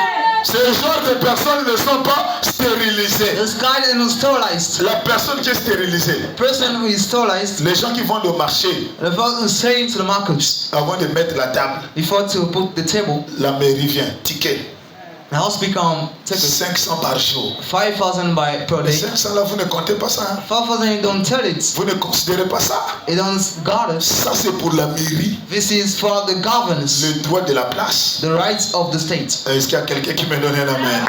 Ces genres de personnes ne sont pas stérilisées. This guy is not sterilized. La personne qui est stérilisée, The person who is sterilized, les gens qui vont au marché the person who's saying to the market, avant de mettre la table, before to put the table, la mairie vient, ticket, the house become tickets 500 par jour. 5,000 per Les day. 500 là, vous ne comptez pas ça. Hein? 5,000 you don't tell it. Vous ne considérez pas ça. You don't guard it. Ça, c'est pour la mairie, This is for the governors, le droit de la place. the rights of the state. Est-ce qu'il y a quelqu'un qui me donne un amen?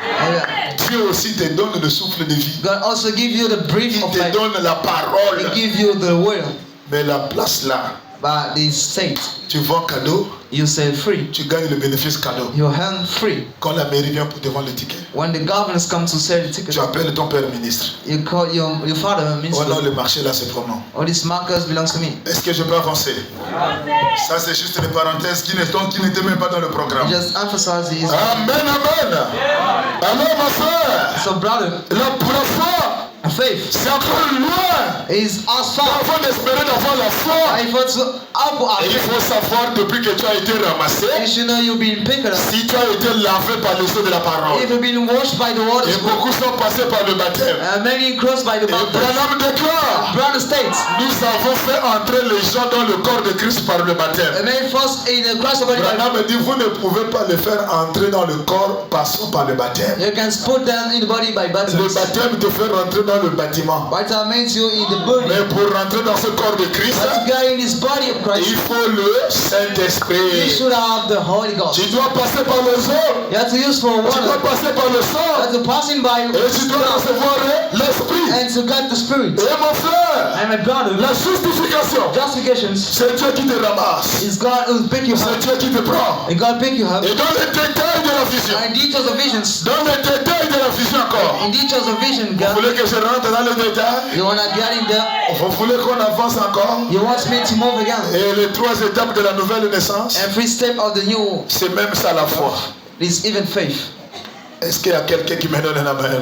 Dieu aussi te donne le souffle de vie. God also give you the breath Il of te life. donne la parole. He give you the will. Mais la place là, But the state, tu vends cadeau, you say free. tu gagnes le bénéfice cadeau. You hand free. Quand la mairie vient pour te vendre le ticket, When the governors come to sell the ticket, tu appelles ton père ministre. you call your father Oh minister. non, le marché là, c'est pour moi. All these markers belongs to me. Est-ce que je peux avancer? Ça, c'est juste des parenthèses qui n'étaient même pas dans le programme. Just emphasize this. Amen, amen. Alors, ma soeur, So brother, pour la foi, faith c'est encore loin is as far. avant d'espérer d'avoir la foi. I want to Et il faut savoir depuis que tu as été ramassé, You should know you've been picked up. si tu as été lavé par le eau de la parole. If you've been washed by the water, Et beaucoup sont passés par le baptême. many crossed by the Et baptism. Branham déclare, Brother states, nous avons fait entrer les gens dans le corps de Christ par le baptême. many first in the Christ body. Branham dit, vous ne pouvez pas les faire entrer dans le corps passant par le baptême. You can put them in the body by Le baptism. baptême te fait rentrer dans le bâtiment. Baptism means you in the body. Mais pour rentrer dans ce corps de Christ, But to get in this body of Christ, il faut le you Saint-Esprit. should have the Holy Ghost. Tu dois passer par les eaux, You have to use for tu dois water. passer par le You sang, have to pass in by et tu dois recevoir l'Esprit. and to get the Spirit. Et mon frère, And my brother, la justification, justifications c'est Dieu qui te ramasse. is God who pick you C'est up. Dieu qui te prend. And God pick you up. Et dans les détails de la vision, And in details of visions, dans les détails de la vision encore, in details of vision, vous God, voulez que je rentre dans les détails? you wanna get in there. Vous voulez qu'on avance encore? You want me to move again. Et les 3 étapes de la nouvelle naissance, Every step of the new c'est même ça la foi. is even faith. Est-ce qu'il y a quelqu'un qui me donne un amen?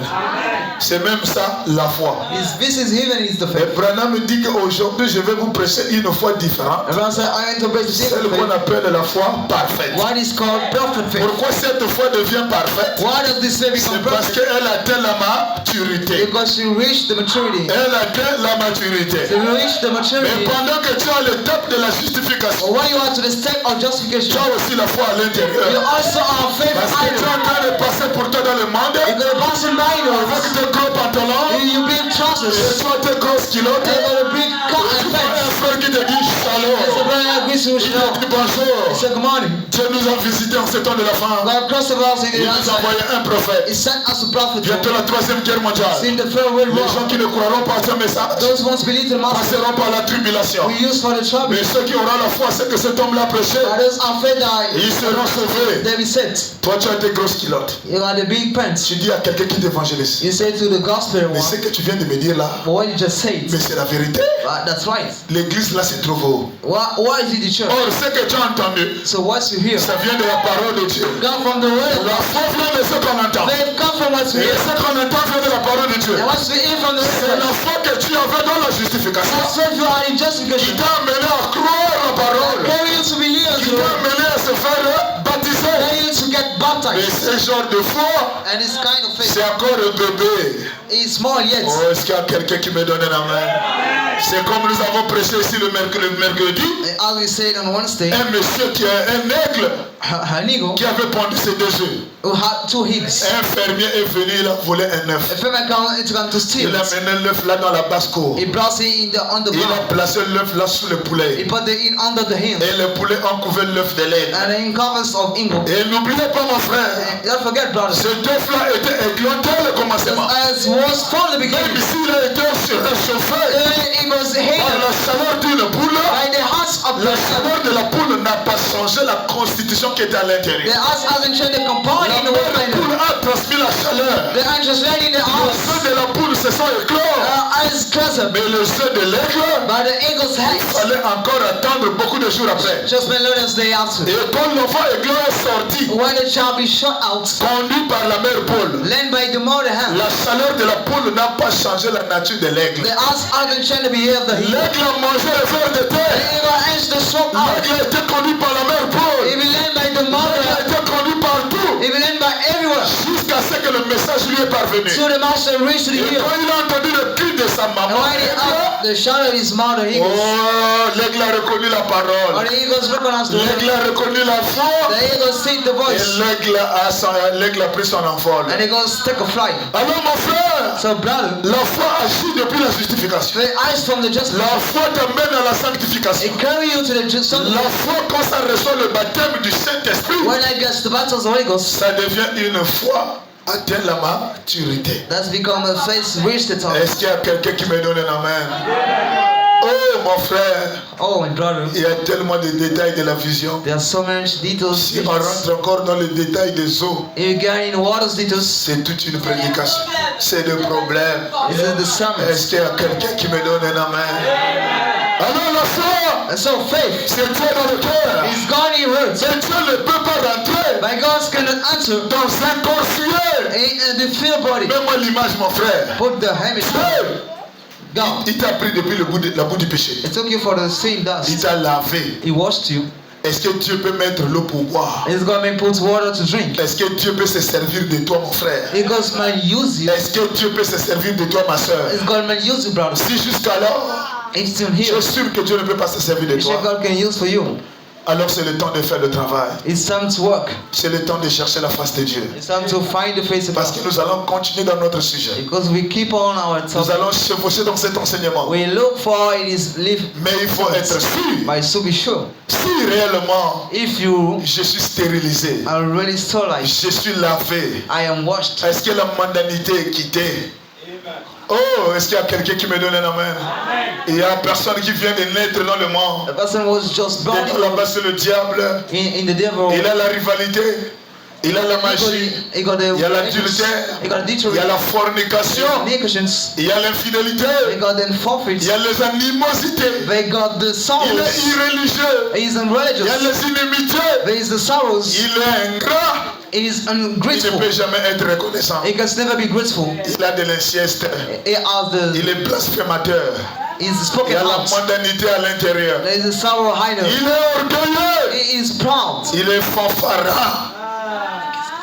C'est même ça la foi. This is even is the Et faith. Branham me dit qu'aujourd'hui je vais vous prêcher une foi différente, Everyone say, I want to praise the celle different qu'on faith. appelle la foi parfaite. What is called perfect faith? Pourquoi cette foi devient parfaite? Why does this faith C'est become parce perfect? qu'elle atteint la maturité. Because you reach the maturity. Elle atteint la maturité. You reach the Mais maturity. pendant que tu as l'étape de la justification, Or when you are to the step of tu justification, as aussi la foi à you l'intérieur. also are faith Parce que tu es idol. en train de passer pour toi dans le monde You're gonna pass in by avec those. tes gros pantalons You bring et trousers. tu as tes grosses culottes. You're gonna bring cut Tu and vois pants. un frère qui te dit There's a shalom. brother that listen to Il you a know. dit bonjour. He said, good morning. Dieu nous a visités en ce temps de la fin. God crossed over us in Il the nous a envoyé un prophète. He sent us a prophet. Bientôt la troisième guerre mondiale. In the third world Les gens war. qui ne croiront pas à ce message Those who won't believe the master passeront par la tribulation. we use for the trouble. Mais ceux qui auront la foi, c'est que cet homme-là a prêché. Others are afraid that Ils seront sauvés. they'll be saved. Toi, tu as été grosse culotte. You are the big pants. Tu dis à quelqu'un qui t'évangélise. You say to the gospel Mais one, ce que tu viens de me dire là, but what you just said, mais c'est la vérité. that's right. L'église là se trouve où? Why is it the church? Or, ce que tu as entendu, So what you hear, ça vient de la parole de Dieu. come from the word. La foi vient de ce qu'on entend. They come from what we Et hear. ce qu'on entend vient de la parole de Dieu. And what we hear from the C'est word. la foi que tu avais dans la justification That's what you are in qui justification. t'a amené à croire la parole, Carry you to believe in qui the t'a word. amené à se faire baptiser. Carry you to get Et baptized. ce genre de foi, And this kind of faith c'est encore un bébé. is small yet. Oh, est-ce qu'il y a quelqu'un qui me donne un amen? C'est comme nous avons prêché ici le mercredi. And as we said on Wednesday, Un monsieur qui a un aigle Hanigo, qui avait pondu ses 2 œufs. who had 2 higgs. Un fermier est venu, il a volé un œuf. A farmer come to steal Il a it. mené l'œuf là dans la basse-cour. He brought it on the Il a ground. placé l'œuf là sous le He poulet. put it in under the hill. Et le poulet a couvert l'œuf de l'aigle. And in covers of Ingo. Et n'oubliez pas mon frère, Don't forget, brothers. cet œuf là était éclaté au commencement. As was from the Même beginning. s'il a été surchauffé It was par hated la chaleur d'une poule, by the hearts of la the chaleur de la poule n'a pas changé la constitution qui était à The l'intérieur. hearts hasn't changed the component La in the mère world. poule a transmis la chaleur. The angels led in the Les house. œufs de la poule se sont éclos. Eyes closer. Mais les œufs de l'aigle, By the eagle's il head. fallait encore attendre beaucoup de jours après. Just been Lord's day after. Et quand l'enfant éclos est sorti, When the child be shot out, conduit par la mère poule, led by the mother hand. la chaleur de la poule n'a pas changé la nature de l'aigle. The hearts hasn't changed the behavior of the eagle. L'aigle a mangé les vers de The terre. eagle ends the swamp out. L'aigle a été conduit par la mère He poule. be led by the L'aigle a mother. été conduit partout. He be led by everywhere. Jusqu'à ce que le message lui est parvenu. So the master reached to the Et hill. quand il a entendu le cri de sa And maman, when he heard the shout of his mother, he goes, oh, l'aigle a reconnu la or parole. the eagles recognized the word. L'aigle a reconnu la foi. The eagles see the Et voice. l'aigle a pris son envol. And he goes, take a flight. Alors mon frère, So brother, la foi agit depuis la justification. the eyes from the just La foi t'amène à la sanctification. it carry you to the just La foi, quand ça reçoit le baptême du Saint-Esprit, when I get the battles of the Holy Ghost, ça devient une foi atteint la maturité. that's become a faith reached the top. Est-ce qu'il y a quelqu'un qui me donne un amen? Oh mon frère, Oh my brother, il y a tellement de détails de la vision. there are so many details. Si on rentre encore dans les détails des eaux, If you get in water's details, c'est toute une prédication. C'est le problème. this is the sermon. Est-ce qu'il y a quelqu'un qui me donne un amen? Alors la foi, And so faith c'est Dieu dans le cœur. is God in words. Mais Dieu ne peut pas rentrer But God cannot answer dans un corps souillé. in the field body. Mets-moi l'image, mon frère. Put the hemisphere. Dieu, God, il t'a pris depuis la bout du péché. it took you for the sin Il dust. t'a lavé. He washed you. Est-ce que Dieu peut mettre l'eau pour boire? He's going to put water to drink. Est-ce que Dieu peut se servir de toi, mon frère? He goes, man, use you. Est-ce que Dieu peut se servir de toi, ma soeur? He's going to use you, brother. Si jusqu'alors, It's still je here. suis sûr que Dieu ne peut pas se servir de You sure toi, God can use for you. alors c'est le temps de faire le travail. It's time to work. C'est le temps de chercher la face de Dieu. It's time to find the face of Parce God. que nous allons continuer dans notre sujet. Because we keep on our Nous topic. allons chevaucher dans cet enseignement. We look for it is live, Mais il faut être sûr. but so be sure. Si réellement If you je suis stérilisé, are really sterilized, je suis lavé, I am washed. est-ce que la mondanité est quittée? Oh, est-ce qu'il y a quelqu'un qui me donne un amen? Il y a personne qui vient de naître dans le monde. The person was just born Là-bas, c'est le diable. in the devil. Il a la rivalité. Il a la magie. He got the Il y a l'adultère. he got Il adultery. y a la fornication. Fornications. Il y a l'infidélité. They got the forfeits. Il y a les animosités. They got the Il sorrows. est irréligieux. He is Il y a unreligious. les inimités. There is the sorrows. Il est ingrat. He is Il ne ungrateful. peut jamais être reconnaissant. He can never be grateful. Il a de l'inceste. He has the Il est blasphémateur. is Il spoken y a la out. mondanité à l'intérieur. There is a sorrow hiding. Il est orgueilleux. He is proud. Il est fanfaron.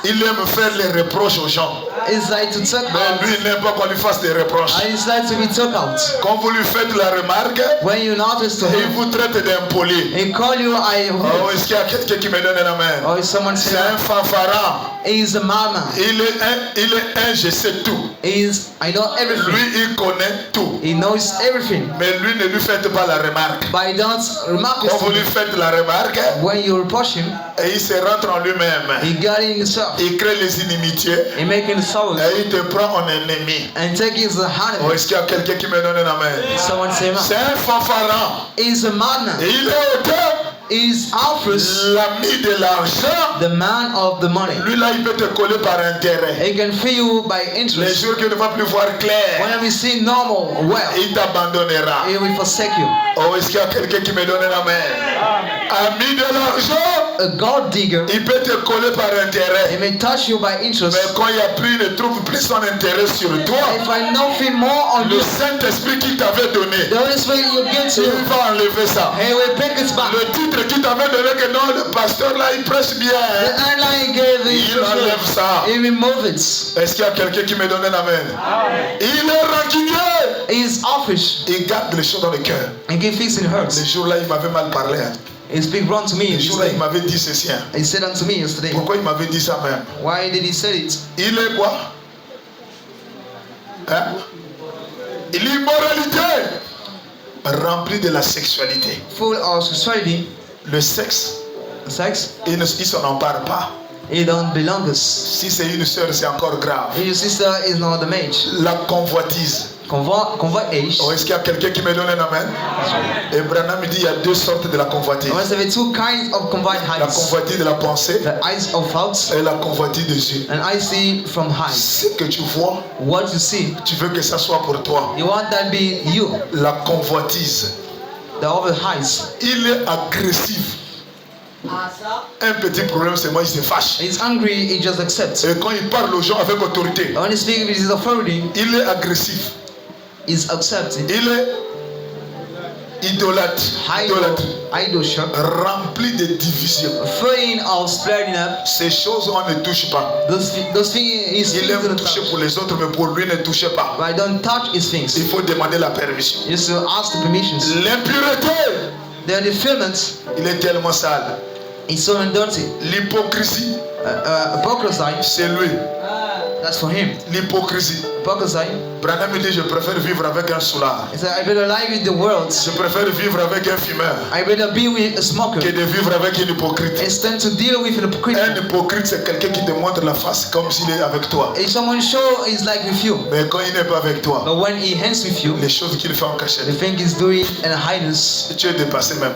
Il aime faire les reproches aux gens. It's like to talk Mais out. lui, il n'aime pas qu'on lui fasse des reproches. And it's like to be talked out. Quand vous lui faites la remarque, When you notice to il him, vous traite d'impoli. he call you I Oh, est-ce qu'il y a quelqu'un qui me donne un amen? or is someone C'est saying un fanfaron. he is a mama. Il est un je sais tout. I know everything. Lui, il connaît tout. He knows everything. Mais lui, ne lui faites pas la remarque. But you don't remark Quand vous lui it. faites la remarque, When you reproach him, et il se rentre en lui-même. he got in himself. Il crée les inimitiés. He making sorrows Et il te prend en ennemi. and take his hand. Oh, est-ce qu'il y a quelqu'un qui me donne un amen? Someone say, C'est man. un fanfaron. He's a madman. Et il est auteur, He's Alphas, l'ami de l'argent. the man of the money. Lui là, il peut te coller par intérêt. He can feel you by Les interest. jours que tu ne vas plus voir clair, Whenever you see normal, well, il t'abandonnera. he will forsake you. Oh, est-ce qu'il y a quelqu'un qui me donne un amen? Ami de l'argent, A gold digger, il peut te coller par he intérêt. may touch you by Mais interest. quand il y a plus, il ne trouve plus son intérêt sur toi. If I know feel more on Le you, Saint-Esprit qu'il t'avait donné, the Holy Spirit you get to, il va enlever ça. he will pick it back. Le titre qu'il t'avait donné, que non, le pasteur là, il prêche bien. The Hein? airline gave Il enlève it, ça. he remove it. Est-ce qu'il y a quelqu'un qui me donne un amen? Il est rancunier. He is offish. Il garde les choses dans le cœur. And give things in Les hurts. jours là, il m'avait mal parlé. Hein. He speak wrong to me Les jours là, il yesterday. m'avait dit ceci. Hein. He said unto me yesterday. Pourquoi il m'avait dit ça même? Why did he say it? Il est quoi? Hein? L'immoralité remplie de la sexualité. Full of sexuality, Le sexe, sex, il ne s'en empare pas. it don't belong us. Si c'est une sœur, c'est encore grave. If your sister is not the mage, La convoitise. convert age. Oh, est-ce qu'il y a quelqu'un qui me donne un amen? Et Branham dit il y a deux sortes de la convoitise. I must have two kinds of combined La eyes. convoitise de la pensée The eyes of thoughts et la convoitise des yeux. and I see from eyes. Ce que tu vois, What you see, tu veux que ça soit pour toi. you want that be you. La convoitise. The other eyes. Il est agressif. Un petit problème seulement, il se fâche. He's angry, he just accepts. Et quand il parle aux gens avec autorité, When he speaks with his authority, il est agressif. he's accepted. Il est idolâtre. Idolâtre. Idol shop. Rempli de divisions. Afraid of spreading up. Ces choses, on ne touche pas. Those things his Il things aime don't toucher touch. pour les autres, mais pour lui, ne touchez pas. But I don't touch his things. Il faut demander la permission. You still ask the permissions. L'impureté, The defilement il est tellement sale. is so dirty. L'hypocrisie, Hypocrisy, c'est lui. that's for him. L'hypocrisie. Hypocrisy. Branham dit, je préfère vivre avec un soulard. He said, I better live with the world. Je préfère vivre avec un fumeur I better be with a smoker que de vivre avec un hypocrite. instead to deal with an hypocrite. Un hypocrite, c'est quelqu'un qui te montre la face comme s'il est avec toi. If someone show is like with you, Mais quand il n'est pas avec toi, but when he hangs with you, les choses qu'il fait en cachette, the thing he's doing in highness, tu es dépassé même.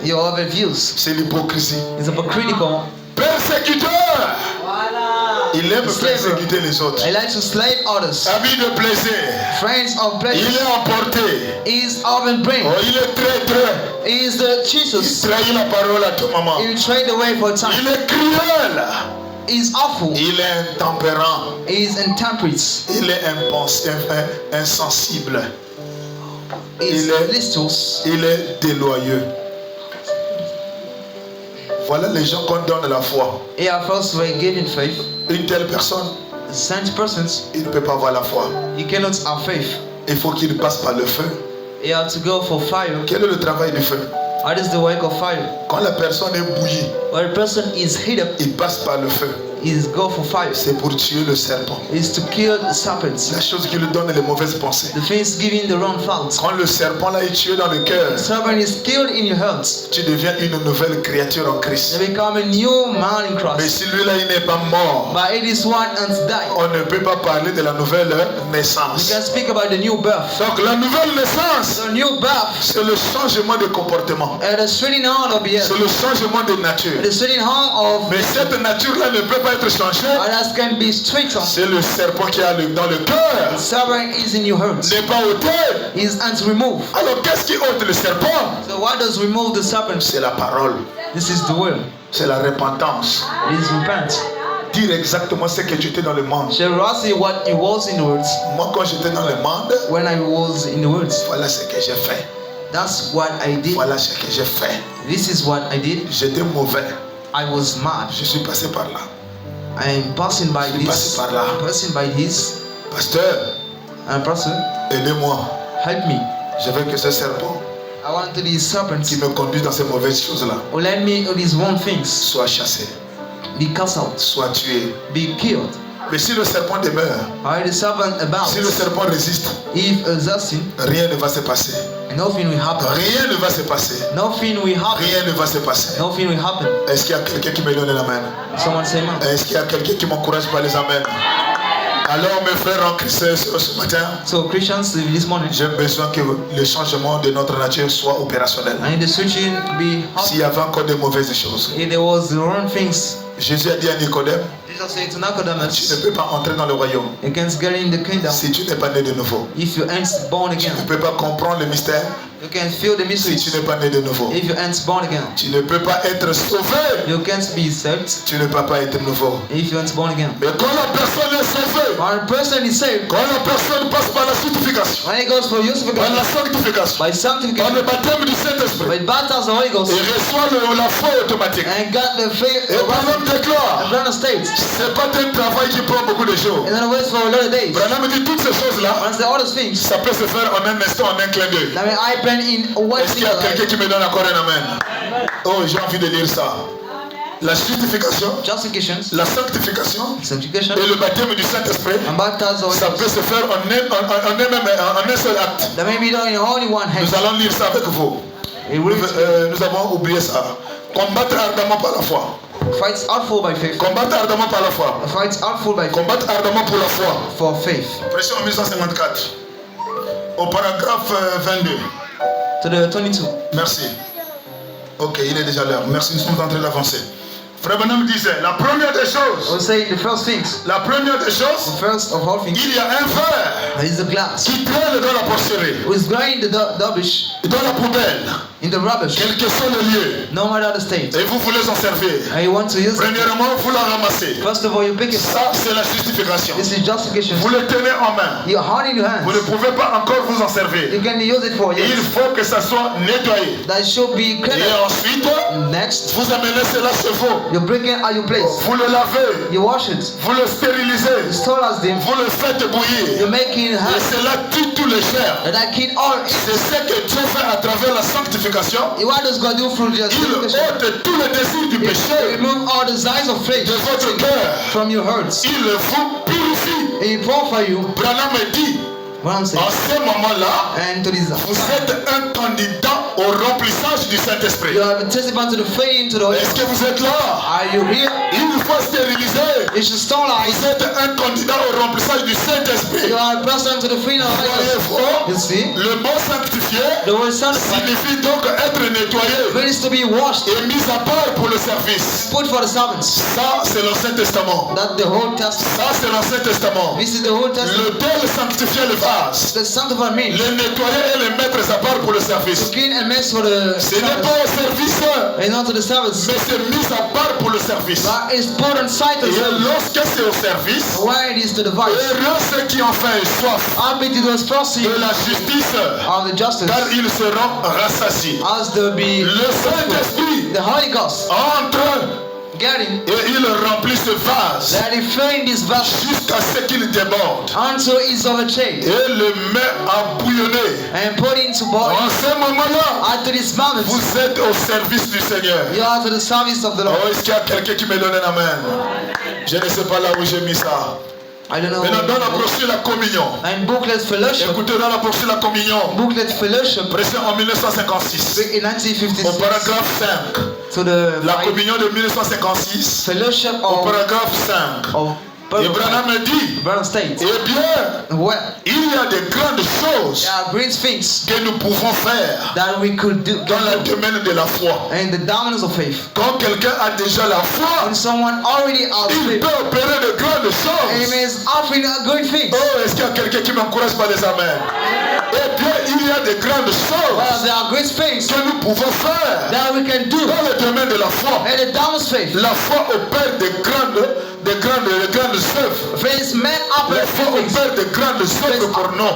your other views C'est l'hypocrisie. is hypocritical. Persécuteur, il aime Slaver. persécuter les autres. I like to slave others. Ami de plaisir, Friends of il pleasure. est emporté. He is oven brain. Oh, il est traître. He is the Il Jesus. trahit la parole à tout moment. He will trade away for time. Il est cruel. He is awful. Il est intempérant. He is intemperate. Il est insensible. He is Il est- listless. Il est déloyeux. Voilà les gens qu'on donne la foi. He are first were given faith. Une telle personne, Saint persons, il ne peut pas avoir la foi. he cannot have faith. Il faut qu'il passe par le feu. He have to go for fire. Quel est le travail du feu? What is the work of fire? Quand la personne est bouillie, When a person is heated up, il passe par le feu. he go for fire. C'est pour tuer le serpent. Is to kill the serpents. La chose qui lui donne les mauvaises pensées. The things giving the wrong thoughts. Quand le serpent là est tué dans le cœur, The serpent is killed in your heart. tu deviens une nouvelle créature en Christ. They become a new man in Mais Christ. si lui là il n'est pas mort, But it is one and die. on ne peut pas parler de la nouvelle We naissance. can speak about the new birth. Donc la nouvelle naissance, The new birth c'est le changement de comportement. and the straighting out of the earth. C'est le changement de nature. The straighting out of Mais cette nature-là ne peut pas être changée. others can be straightened. C'est le serpent qui a dans le cœur. Serpent is in your heart. N'est pas ôté. Is and remove. Alors qu'est-ce qui ôte le serpent? So what does remove the serpent? C'est la parole. This is the will. C'est la repentance. It is repent. Dire exactement ce que tu étais dans le monde. Shall I say what it was in the words? Moi quand j'étais dans le monde, When I was in the words. voilà ce que j'ai fait. That's what I did. Voilà ce que j'ai fait. This is what I did. J'étais mauvais. I was mad. Je suis passé par là. I am passing by Je suis passé this. par là. Passing by this. Pasteur, And person, aidez-moi. help me. Je veux que ce serpent I want to these serpents qui me conduit dans ces mauvaises choses-là who let me do these wrong things. soit chassé, Be cast out. soit tué. Be killed. Mais si le serpent demeure, Or the serpent abounds. si le serpent résiste, If exhausting, rien ne va se passer. nothing will happen. Rien ne va se passer. Nothing will happen. Rien ne va se passer. Nothing will happen. Est-ce qu'il y a quelqu'un qui me donne l'amen? Someone say amen. Est-ce qu'il y a quelqu'un qui m'encourage par les amens? Alors mes frères en Christ ce matin, So Christians this morning, j'ai besoin que le changement de notre nature soit opérationnel. I need the switching be S'il y avait encore de mauvaises choses, if there was the wrong things. Jésus a dit à Nicodème, Jesus said to tu ne Nicodemus, peux pas entrer dans le royaume you can't get in the kingdom si tu n'es pas né de nouveau. if you ain't born Tu again. ne peux pas comprendre le mystère You can't feel the si mysteries tu n'es pas né de nouveau. if you ain't born again. Tu ne peux pas être sauvé, You can't be saved tu ne peux pas être nouveau. if you ain't born again. Mais quand la personne est sauvée, When a person is saved, quand la personne passe par la sanctification, when he goes for par justification, la sanctification, by par sanctification, le baptême du Saint-Esprit, by baptism of the Holy Ghost, il reçoit la foi automatique. and got the faith Et Branham déclare, of Brother State. c'est pas un travail qui prend beaucoup de jours. In other words, for a lot of days. Branham dit toutes ces choses-là, Once the other things, ça peut se faire en un instant, en un clin d'œil. I mean, I pen in one Est-ce qu'il y a quelqu'un qui me donne encore un amen? Oh, j'ai envie de lire ça. La justification, justification, la sanctification sanctification, et le baptême du Saint-Esprit, and baptism of the ça Holy peut Ghost. se faire en un seul acte. That may be done in only one hand. Nous allons lire ça avec vous. It will Nous avons oublié ça. Combattre ardemment par la foi. fights hardful by faith. Combattre ardemment par la foi. Fights hardful by faith. Combattre ardemment pour la foi. For faith. Pression en 1954. Au paragraphe 22. To the 22. Merci. Ok, il est déjà l'heure. Merci, nous sommes en train d'avancer. Frère Branham disait, la première des I choses, will say the first things. la première des The choses, first of all things il y a un verre is the glass. qui traîne dans la porcherie, Who is going the rubbish dans la poubelle, in the rubbish, quel que soit le lieu, no matter the state. et vous voulez en servir. And you want to use it. Premièrement, vous la ramassez. First of all, you pick it. Ça, c'est la justification. This is justification. Vous le tenez en main. You hold in your Vous ne hands. pouvez pas encore vous en servir. You can use it for Il you. faut que ça soit nettoyé. That should be Et clean. ensuite, Next, vous amenez cela chez vous. you bring it at your place. Vous le lavez. You wash it. Vous le stérilisez. You store as them. Vous le faites bouillir. You make it Et hot. cela tue tous les germes. And I kill all. C'est ce que Dieu fait à travers la sanctification. What does God do through Il justification? ôte tous les désirs du He péché remove all the desires of flesh de votre cœur. from your hearts. Il vous purifie. He purify you. Branham dit, What I'm saying. en ce moment-là, And to this, vous êtes un candidat au remplissage du Saint-Esprit. you have testified to the faith into the Holy Est-ce que Ghost. vous êtes là? Are you here? Une fois stérilisé, You should sterilize. vous êtes un candidat au remplissage du Saint-Esprit. You are a person to the freedom of the Holy Ghost. You Voyez-vous, see? le mot sanctifié The word sanctified signifie donc être nettoyé means to be washed, et mis à part pour le service. put for the servants. Ça, c'est l'Ancien Testament. That's the whole testament. Ça, c'est l'Ancien Testament. This is the whole testament. L'autel sanctifiait le vase. The sanctified means Les nettoyer et les mettre à part pour le service. clean and mess for the Ce n'est servants. pas au service, And not to the servants. mais c'est mis à part pour le service. But it's put on site to the Et servants. lorsque c'est au service, Why it is to the vice. heureux ceux qui ont faim et soif Happy to those thirsty de la justice, of the justice, car ils seront rassasiés. as there be Le Saint-Esprit the Holy Ghost entre getting et il remplit ce vase that he fill this vessel jusqu'à ce qu'il déborde until it's overtaken et le met à bouillonner. and put into boil. En ce moment-là, At this moment, vous êtes au service du Seigneur. you are to the service of the Lord. Oh, est-ce qu'il y a quelqu'un qui me donne un amen? Je ne sais pas là où j'ai mis ça. I don't know. Maintenant, dans la brochure la communion. And booklet fellowship, Écoutez, dans la brochure la communion, booklet fellowship pressé en 1956, in 1956 au paragraphe 5. to the La communion de 1956, fellowship au of paragraphe 5. Et Branham dit, Brown State. eh bien, Well, il y a de grandes choses there are great things que nous pouvons faire that we could do dans le domaine de la foi. in the dominance of faith. Quand quelqu'un a déjà la foi, When someone already has il faith, peut opérer de grandes it choses. means offering a good thing. Oh, est-ce qu'il y a quelqu'un qui m'encourage par les amens? Eh bien, il y a de grandes Well, choses there are great things que nous pouvons faire that we can do dans le domaine de la foi. in the dominance faith. La foi opère de grandes œuvres. Faith men La operate foi things. opère de grandes œuvres pour nous.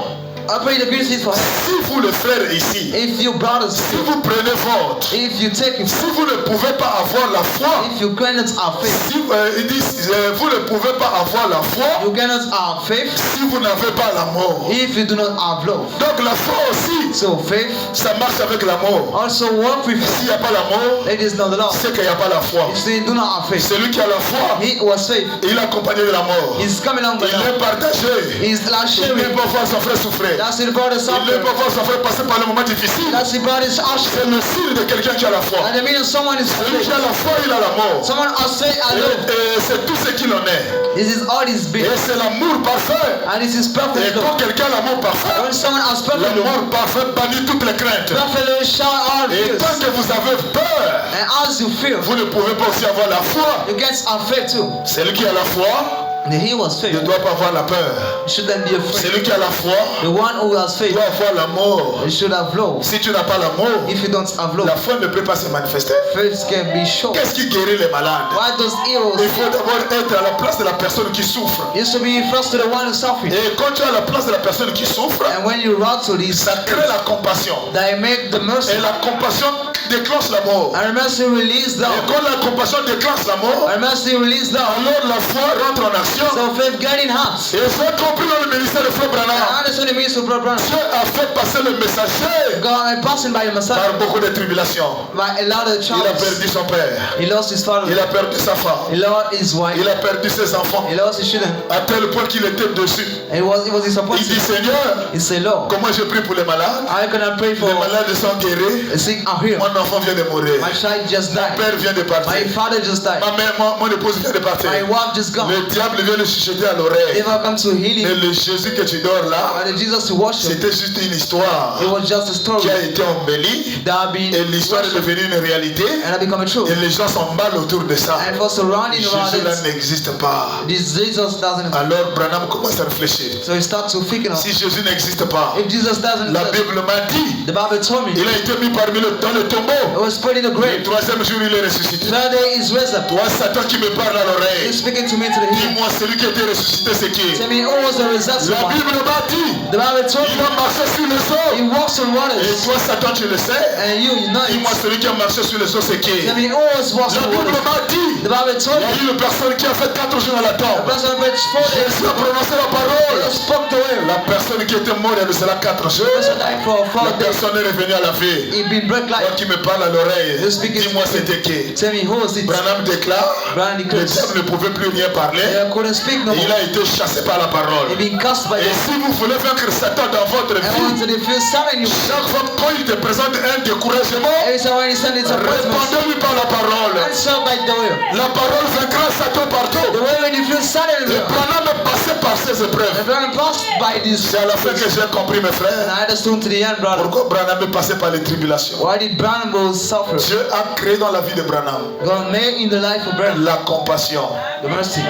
I pray the greatest is for heaven. Si vous le frères ici, If you brothers, si vous prenez votre, if you take it, si vous ne pouvez pas avoir la foi, if you cannot have faith, si ils disent vous ne pouvez pas avoir la foi, you cannot have faith, si vous n'avez pas l'amour. if you do not have love. Donc la foi aussi, So faith ça marche avec l'amour. also work with S'il n'y a pas l'amour, it is not the love. c'est qu'il n'y a pas la foi. If they do not have faith, Celui qui a la foi, he was faith. il est accompagné de la mort. He's coming along with Il est love. partagé. He's like Il sharing. n'est pas voir son frère souffrir. That's the brother Il n'est suffering. pas voir son frère passer par le moment difficile. That's the brother's asking. C'est le signe de quelqu'un qui a la foi. And the meaning someone is Celui qui faith. a la foi, il a la mort. Someone has faith and love. Et c'est tout ce qu'il en est. This is all his Et being. c'est l'amour parfait. And this is Et perfect quand love. quelqu'un a l'amour parfait, When someone has perfect love, l'amour parfait bannit toutes les craintes. perfect love shall all Et fears. tant que vous avez peur, And as you fear, vous ne pouvez pas aussi avoir la foi. you get afraid too. Celui qui a la foi And he was ne faith. doit pas avoir la peur. You shouldn't be afraid. Celui qui a la foi The one who has faith, doit avoir l'amour. you should have love. Si tu n'as pas l'amour, If you don't have la love, foi ne peut pas se manifester. faith can be shown. Qu'est-ce qui guérit les malades? Why does heroes? Il faut d'abord être à la place de la personne qui souffre. You should be first to the one who's suffering. Et quand tu es à la place de la personne qui souffre, And when you run to these, ça crée la compassion. they make the mercy. Et la compassion déclenche l'amour. And mercy release Et love. quand la compassion déclenche l'amour, And mercy release love. alors la foi rentre en action. So faith get in hands. Et j'ai compris dans le ministère de Frère And Branham, I understand the means of Brother Dieu a fait passer le messager God and passing by the Messiah par beaucoup de tribulations. by a lot of Il a trials. perdu son père. He lost his father. Il a perdu sa femme. He lost his wife. Il a perdu ses enfants. He lost his children. À tel point qu'il était dessus. And he was Il disappointed. dit Seigneur, He said, Lord, comment je prie pour les malades? how can I pray for Les malades sont guéris. the sick are here? Mon enfant vient de mourir. My child just Mon died. père vient de My partir. father just died. Ma mère, mon épouse vient de partir. My wife just gone. Le diable vient de chuchoter à l'oreille. Never come to heal Mais him. le Jésus que tu dors là, And Jesus to worship. c'était juste une histoire It was just a story qui a été embellie. that had been Et l'histoire est devenue une réalité. and had become true. Et les gens s'emballent autour de ça. And for surrounding around Jésus là it, n'existe pas. this Jesus doesn't. Alors Branham commence à réfléchir. So he starts to thinking of Si Jésus n'existe pas, if Jesus doesn't la exist, Bible m'a dit, the Bible told me il a été mis parmi dans le tombeau. it was put in the Le grave. troisième jour, il est ressuscité. Third day is risen. Toi, Satan qui me parle à He's l'oreille, speaking to me to the ear. dis-moi, celui qui a été ressuscité, c'est qui? Tell me who was the resurrected La one. Bible m'a dit, The Bible told il me a marché sur les he eaux. walks on Et waters. toi, Satan, tu le sais? And you know Dis-moi, it. celui qui a marché sur les eaux, c'est qui? Tell me who was walks La on Bible waters. m'a dit, The Bible il told y a me eu une personne qui a fait 4 jours à la the tombe. person who spoke it. Jésus a prononcé la parole. He spoke the word. La personne qui était morte, elle sera 4 jours. The person died for La 4 days. personne est revenue à la vie. He been break Toi life. qui me parle à l'oreille, You speak it. dis-moi c'était qui? Tell me who was it? Branham déclare, Branham le declares. diable ne pouvait plus rien parler. They couldn't speak no Et il more. a été chassé par la parole. He been cast by Et the si vous voulez vaincre Satan dans votre I want vie, to feel sad in you. chaque fois quand il te présente un découragement, Every time when he sends it to répondez-lui par la parole. answer by the way. La parole vaincra Satan The partout. way when you feel sad in Et you. Branham est passé par ces The épreuves. Branham passed by this. C'est à la fin que j'ai compris, mes And frères, I understood to the end, brother. pourquoi Branham est passé par les tribulations. Why did Branham go suffer? Dieu a créé dans la vie de Branham God made in the life of Branham la compassion, the mercy.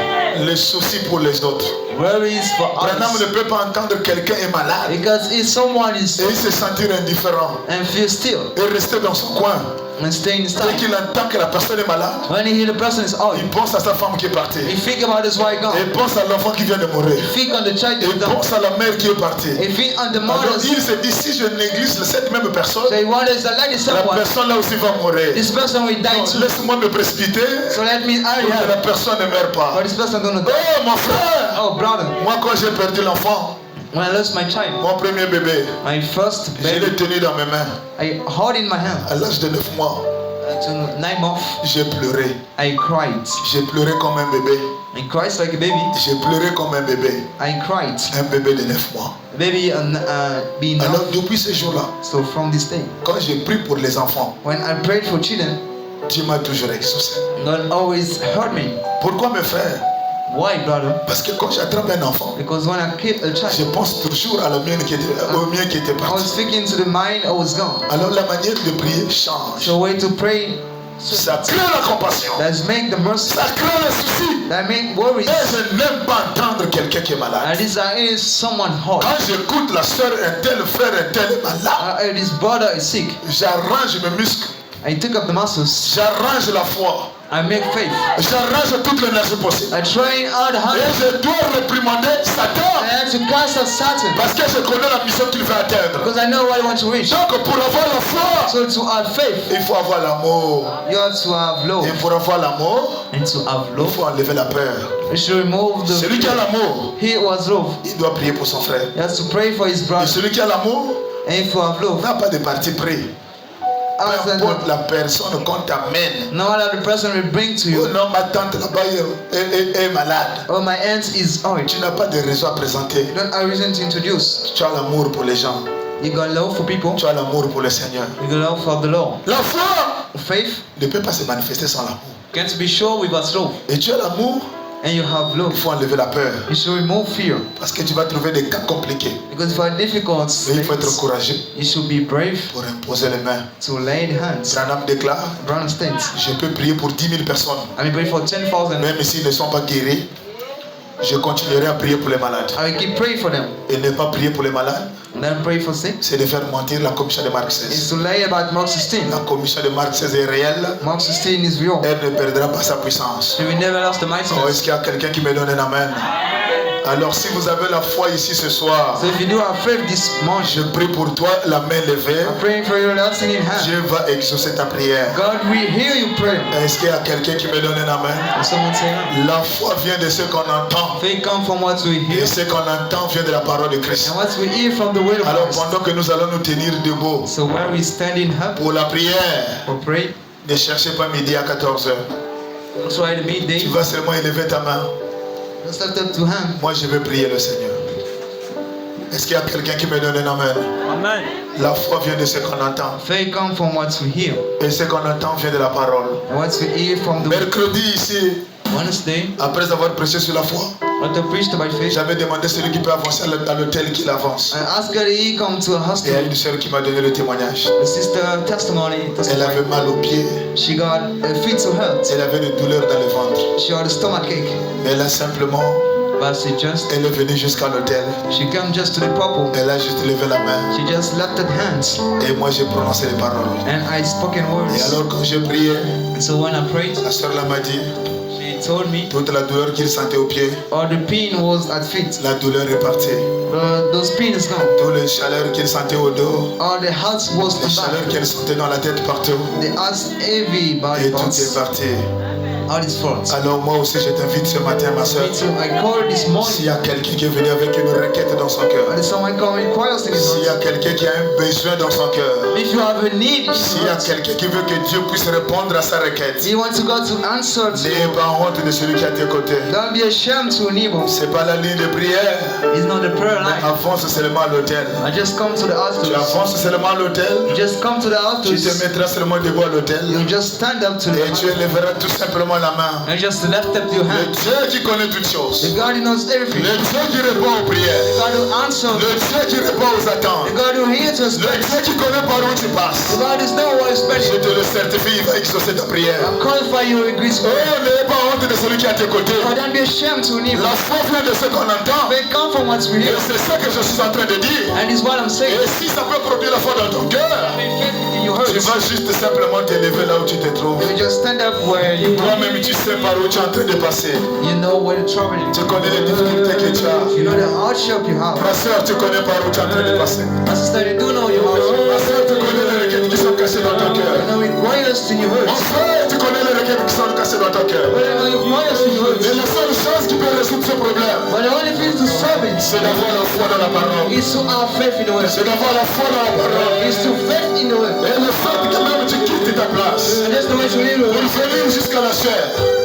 le souci pour les autres. Worries for Branham ne others. peut pas entendre quelqu'un est malade Because if someone is et il se sentir indifférent and feel still et rester dans son coin. and stay in his Dès time. qu'il entend que la personne est malade, When he hear the person is out, il pense à sa femme qui est partie. he think about his wife Il gone. pense à l'enfant qui vient de mourir. He think on the child Il that's gone. pense à la mère qui est partie. He think on the Alors mothers. il se dit, si je néglige cette même personne, So he wonders that like la someone, personne là aussi va mourir. this person will die Non, too. laisse-moi me précipiter So let me hurry pour que la up. personne ne meure pas. But this person gonna die. Oh mon frère, Oh brother, moi quand j'ai perdu l'enfant, when I lost my child, mon premier bébé, my first je baby, l'ai tenu dans mes mains. I hold in my hand. À l'âge de 9 mois, To 9 months, j'ai pleuré. I cried. J'ai pleuré comme un bébé. I cried like a baby. J'ai pleuré comme un bébé. I cried. Un bébé de 9 mois. Baby being Alors known. depuis ce jour-là, So from this day, quand j'ai prié pour les enfants, when I prayed for children, Dieu m'a toujours exaucé. God always heard me. Pourquoi mes frères? Why, brother? Parce que quand j'attrape un enfant, Because when I keep a je child, pense toujours à la mienne qui était, au mien qui était I was parti. speaking to the mind I was gone. Alors la manière de prier change. So way to pray Ça crée la compassion. that's make the mercy, Ça crée le souci. that make worries. Et je n'aime pas entendre quelqu'un qui est malade. And this is someone hot. Quand j'écoute la soeur, un tel frère, un tel est malade, This brother is sick. j'arrange mes muscles, I took up the muscles. j'arrange la foi, I make faith. j'arrange toute l'énergie possible. I train hard Et hand. je dois réprimander Satan. I have to request of Satan. Parce que je connais la mission qu'il veut atteindre. Because I know what I want to reach. Donc pour avoir la foi, So to have faith, il faut avoir l'amour. you have to have love. Et pour avoir l'amour, And to have il love, faut enlever la peur. you should remove the Celui qui a fear. l'amour, He who has love, il doit prier pour son frère. he has to pray for his Et brother. celui qui a l'amour, And if you have love, n'a pas de parti pris. Peu importe la personne qu'on t'amène. no matter the person will bring to Oh you, non, ma tante là-bas est malade. oh my aunt is old. Tu n'as pas de raison à présenter. You don't have reason to introduce. Tu as l'amour pour les gens. You got love for people. Tu as l'amour pour le Seigneur. You got love for the Lord. La foi Faith ne peut pas se manifester sans l'amour. can't be shown without love. Et tu as l'amour, And you have il love. faut enlever la peur. You should remove fear. Parce que tu vas trouver des cas compliqués. Because for difficult Mais il faut être things, courageux you should be brave pour imposer les mains. to lay the hands. Branham déclare, Brown states, je peux prier pour 10 000 personnes. I will pray for 10,000. Même s'ils ne sont pas guéris, je continuerai à prier pour les malades. I will keep praying for them. Et ne pas prier pour les malades, And then pray for sick. c'est de faire mentir la commission de Marc Is 16. to lay about Mark 16. La commission de Marc 16 est réelle, Mark 16 is real. elle ne perdra pas sa puissance. So we never lost the Oh, mightiness. est-ce qu'il y a quelqu'un qui me donne un amen? Alors si vous avez la foi ici ce soir, So if you do have faith this morning, je prie pour toi, la main levée. I'm praying for you, not singing hand. Dieu va exaucer ta prière. God will hear you pray. Est-ce qu'il y a quelqu'un qui me donne un amen? Will someone say amen? La foi vient de ce qu'on entend. Faith comes from what we hear. Et ce qu'on entend vient de la parole de Christ. And what we hear from the word of Alors Christ. pendant que nous allons nous tenir debout So where we standing up pour la prière, for pray, ne cherchez pas midi à 14h. try to meet Tu day. vas seulement élever ta main. Let's lift up to hand. Moi je vais prier le Seigneur. Est-ce qu'il y a quelqu'un qui me donne un amen? Amen. La foi vient de ce qu'on entend. Faith comes from what we hear. Et ce qu'on entend vient de la parole. And what we hear from the Mercredi ici, Wednesday, après avoir prêché sur la foi, what the preached by faith. j'avais demandé celui qui peut avancer à l'hôtel qu'il avance. I asked God he come to a Et il y a hospital. une sœur qui m'a donné le témoignage. The sister testimony. Elle avait mal aux pieds. She got a feet to hurt. Elle avait des douleurs dans le ventre. She had a stomach ache. Mais elle a simplement, But elle est venue jusqu'à l'hôtel. she came just to the purple. Elle a juste levé la main. She just lifted hands. Et moi j'ai prononcé les paroles. And I spoken Et words. alors quand j'ai prié, And so when I prayed, la sœur là m'a dit, she told me toute la douleur qu'il sentait aux pieds, all the pain was at feet. la douleur est partie. Those pain is gone. Toute la chaleur qu'il sentait au dos, All the heart was la chaleur back. qu'elle sentait dans la tête partout. The heart's heavy body Et tout est parts. parti. All is fault. Alors moi aussi je t'invite ce matin ma soeur. Me too. I called this S'il morning. y a quelqu'un qui est venu avec une requête dans son cœur. And someone come requires in his S'il y a heart. quelqu'un qui a un besoin dans son cœur. If you have a need, in S'il y your a heart, quelqu'un qui veut que Dieu puisse répondre à sa requête. you want to go to answer to. N'ayez pas honte de celui qui est à tes côtés. Don't be ashamed to a neighbor. C'est pas la ligne de prière. It's not the prayer line. Avance seulement à l'hôtel. I just come to the Tu altar. avances seulement à l'hôtel. You just come to the altar. Tu te mettras seulement debout à l'hôtel. You just stand up to the Et tu altar. élèveras tout simplement la main. And just lift up your Le hand. Dieu qui connaît toutes The choses. God who knows everything. Le Dieu qui répond aux prières. The God who answers. Le Dieu qui répond aux attentes. The God who hears us. Le Dieu qui connaît par où tu The passes. God is know what is Je spending. te le certifie, il va exaucer ta prière. I'm qualify you with grace. Oh, n'ayez pas honte de celui qui est à tes côtés. Oh, don't be ashamed to a neighbor. La foi vient de ce qu'on entend. They come from what we Et hear. c'est ça que je suis en train de dire. And it's what I'm saying. Et si ça peut produire la foi dans ton cœur, Having faith in your heart. tu vas juste simplement t'élever là où tu te trouves. You just stand up where you Toi-même, tu sais par où tu es en train de passer. You know what the trouble is. Tu connais les difficultés que tu as. You know the hardship you have. Ma soeur, tu connais par où tu es en train de passer. My sister, you do know your hardship. Ma soeur, tu connais les requêtes qui sont cachées dans ton You cœur. know requires in your Mon heart. frère, tu connais les requêtes qui sont cachées dans ton cœur. But you know requires in your Et heart. la seule chose qui peut résoudre ce problème, But the only thing to solve it c'est d'avoir la foi dans la parole. is to have faith in the word. C'est d'avoir la foi dans la parole. Is to faith in the word. Et le fait que même tu quittes ta place And that's the way to live. pour venir jusqu'à la chair,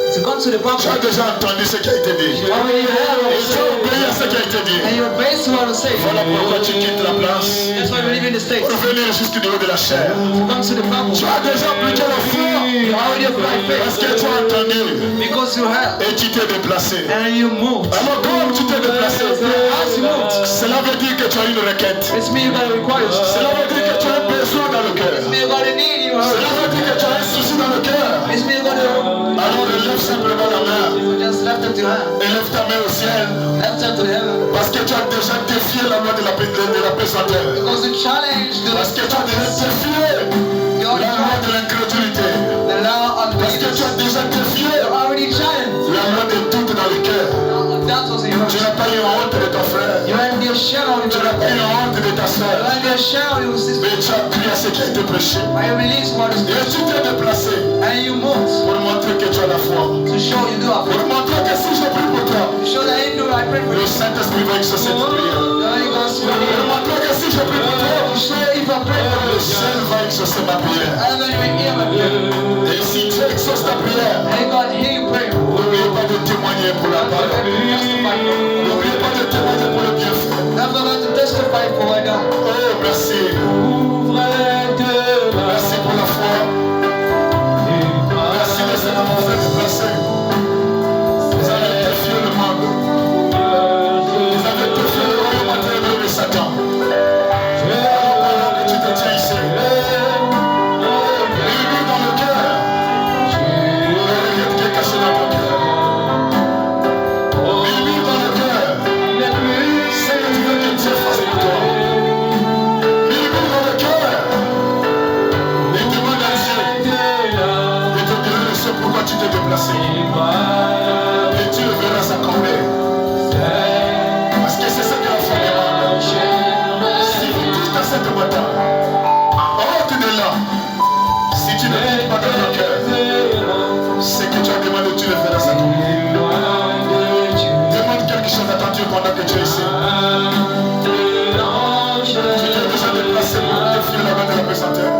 To come to the tu purpose. as déjà entendu ce qui a été dit. You already have what Et to tu as say. obéi à ce qui a été dit. And you're based on what to say. Voilà pourquoi tu quittes la place That's why we live in the States. pour venir jusqu'au niveau de la chair. To come to the purpose. Tu as déjà appliqué la foi You already applied parce faith. que tu as entendu Because you have. et tu t'es déplacé. And you moved. Alors comme tu t'es déplacé, As you moved. cela veut dire que tu as une requête. It's me you gotta require. Cela veut dire que tu as un besoin dans le cœur. It's me you gotta need in your Cela heart. veut dire que tu as un souci dans le cœur. It's me you gotta. Alors élève simplement la main. So just lift up your hand. Élève ta main au ciel. Lift up to heaven. Parce que tu as déjà défié la loi de la pesanteur. Because you challenge Parce que tu as déjà défié your la loi de l'incrédulité. the law of Parce que tu as déjà défié You already challenged. la loi de doute dans le cœur. That was in your Tu heart. n'as pas eu honte de ton frère. You ain't be shout Tu n'as pris la honte de ta soeur. when you shout your sister, Mais tu as pris à ce qui a été prêché. when you release what is Et tu t'es déplacé and you move pour montrer que tu as la foi. to show you do have Pour faith. montrer que si je prie pour toi, To show that if you I pray for le you, Saint-Esprit va exaucer cette prière. the Holy Ghost will Pour montrer que si je prie pour toi, to show if I pray for le you, ciel va exaucer ma prière. and then you will hear my prayer. Et si tu exauces ta prière, And God hear you pray. n'oubliez pas de témoigner pour la parole. Testify for N'oubliez pas de témoigner pour le bienfait. Don't forget to testify for what God. Oh, merci. Merci pour la foi. Merci de ce que vous êtes déplacés. Vous avez défié le monde. Vous avez défié le royaume intérieur de Satan. Alors que tu te tiens ici. Murmure dans le cœur. Regarde qui est caché dans ton cœur. Murmure dans le cœur. C'est que tu veux que Dieu fasse pour toi. Murmure dans le cœur. Et demande à Dieu de te donner le seul pourquoi tu t'es déplacé. Et tu le verras s'accomplir. Parce que c'est ce que la foi demande. Si vous dites dans cette matin, hors de là, si tu ne dis pas dans ton cœur, c'est que tu as demandé, tu le verras s'accomplir. Demande quelque chose attendu pendant que tu es ici. Tu t'es déjà déplacé pour défier la main de la pesanteur.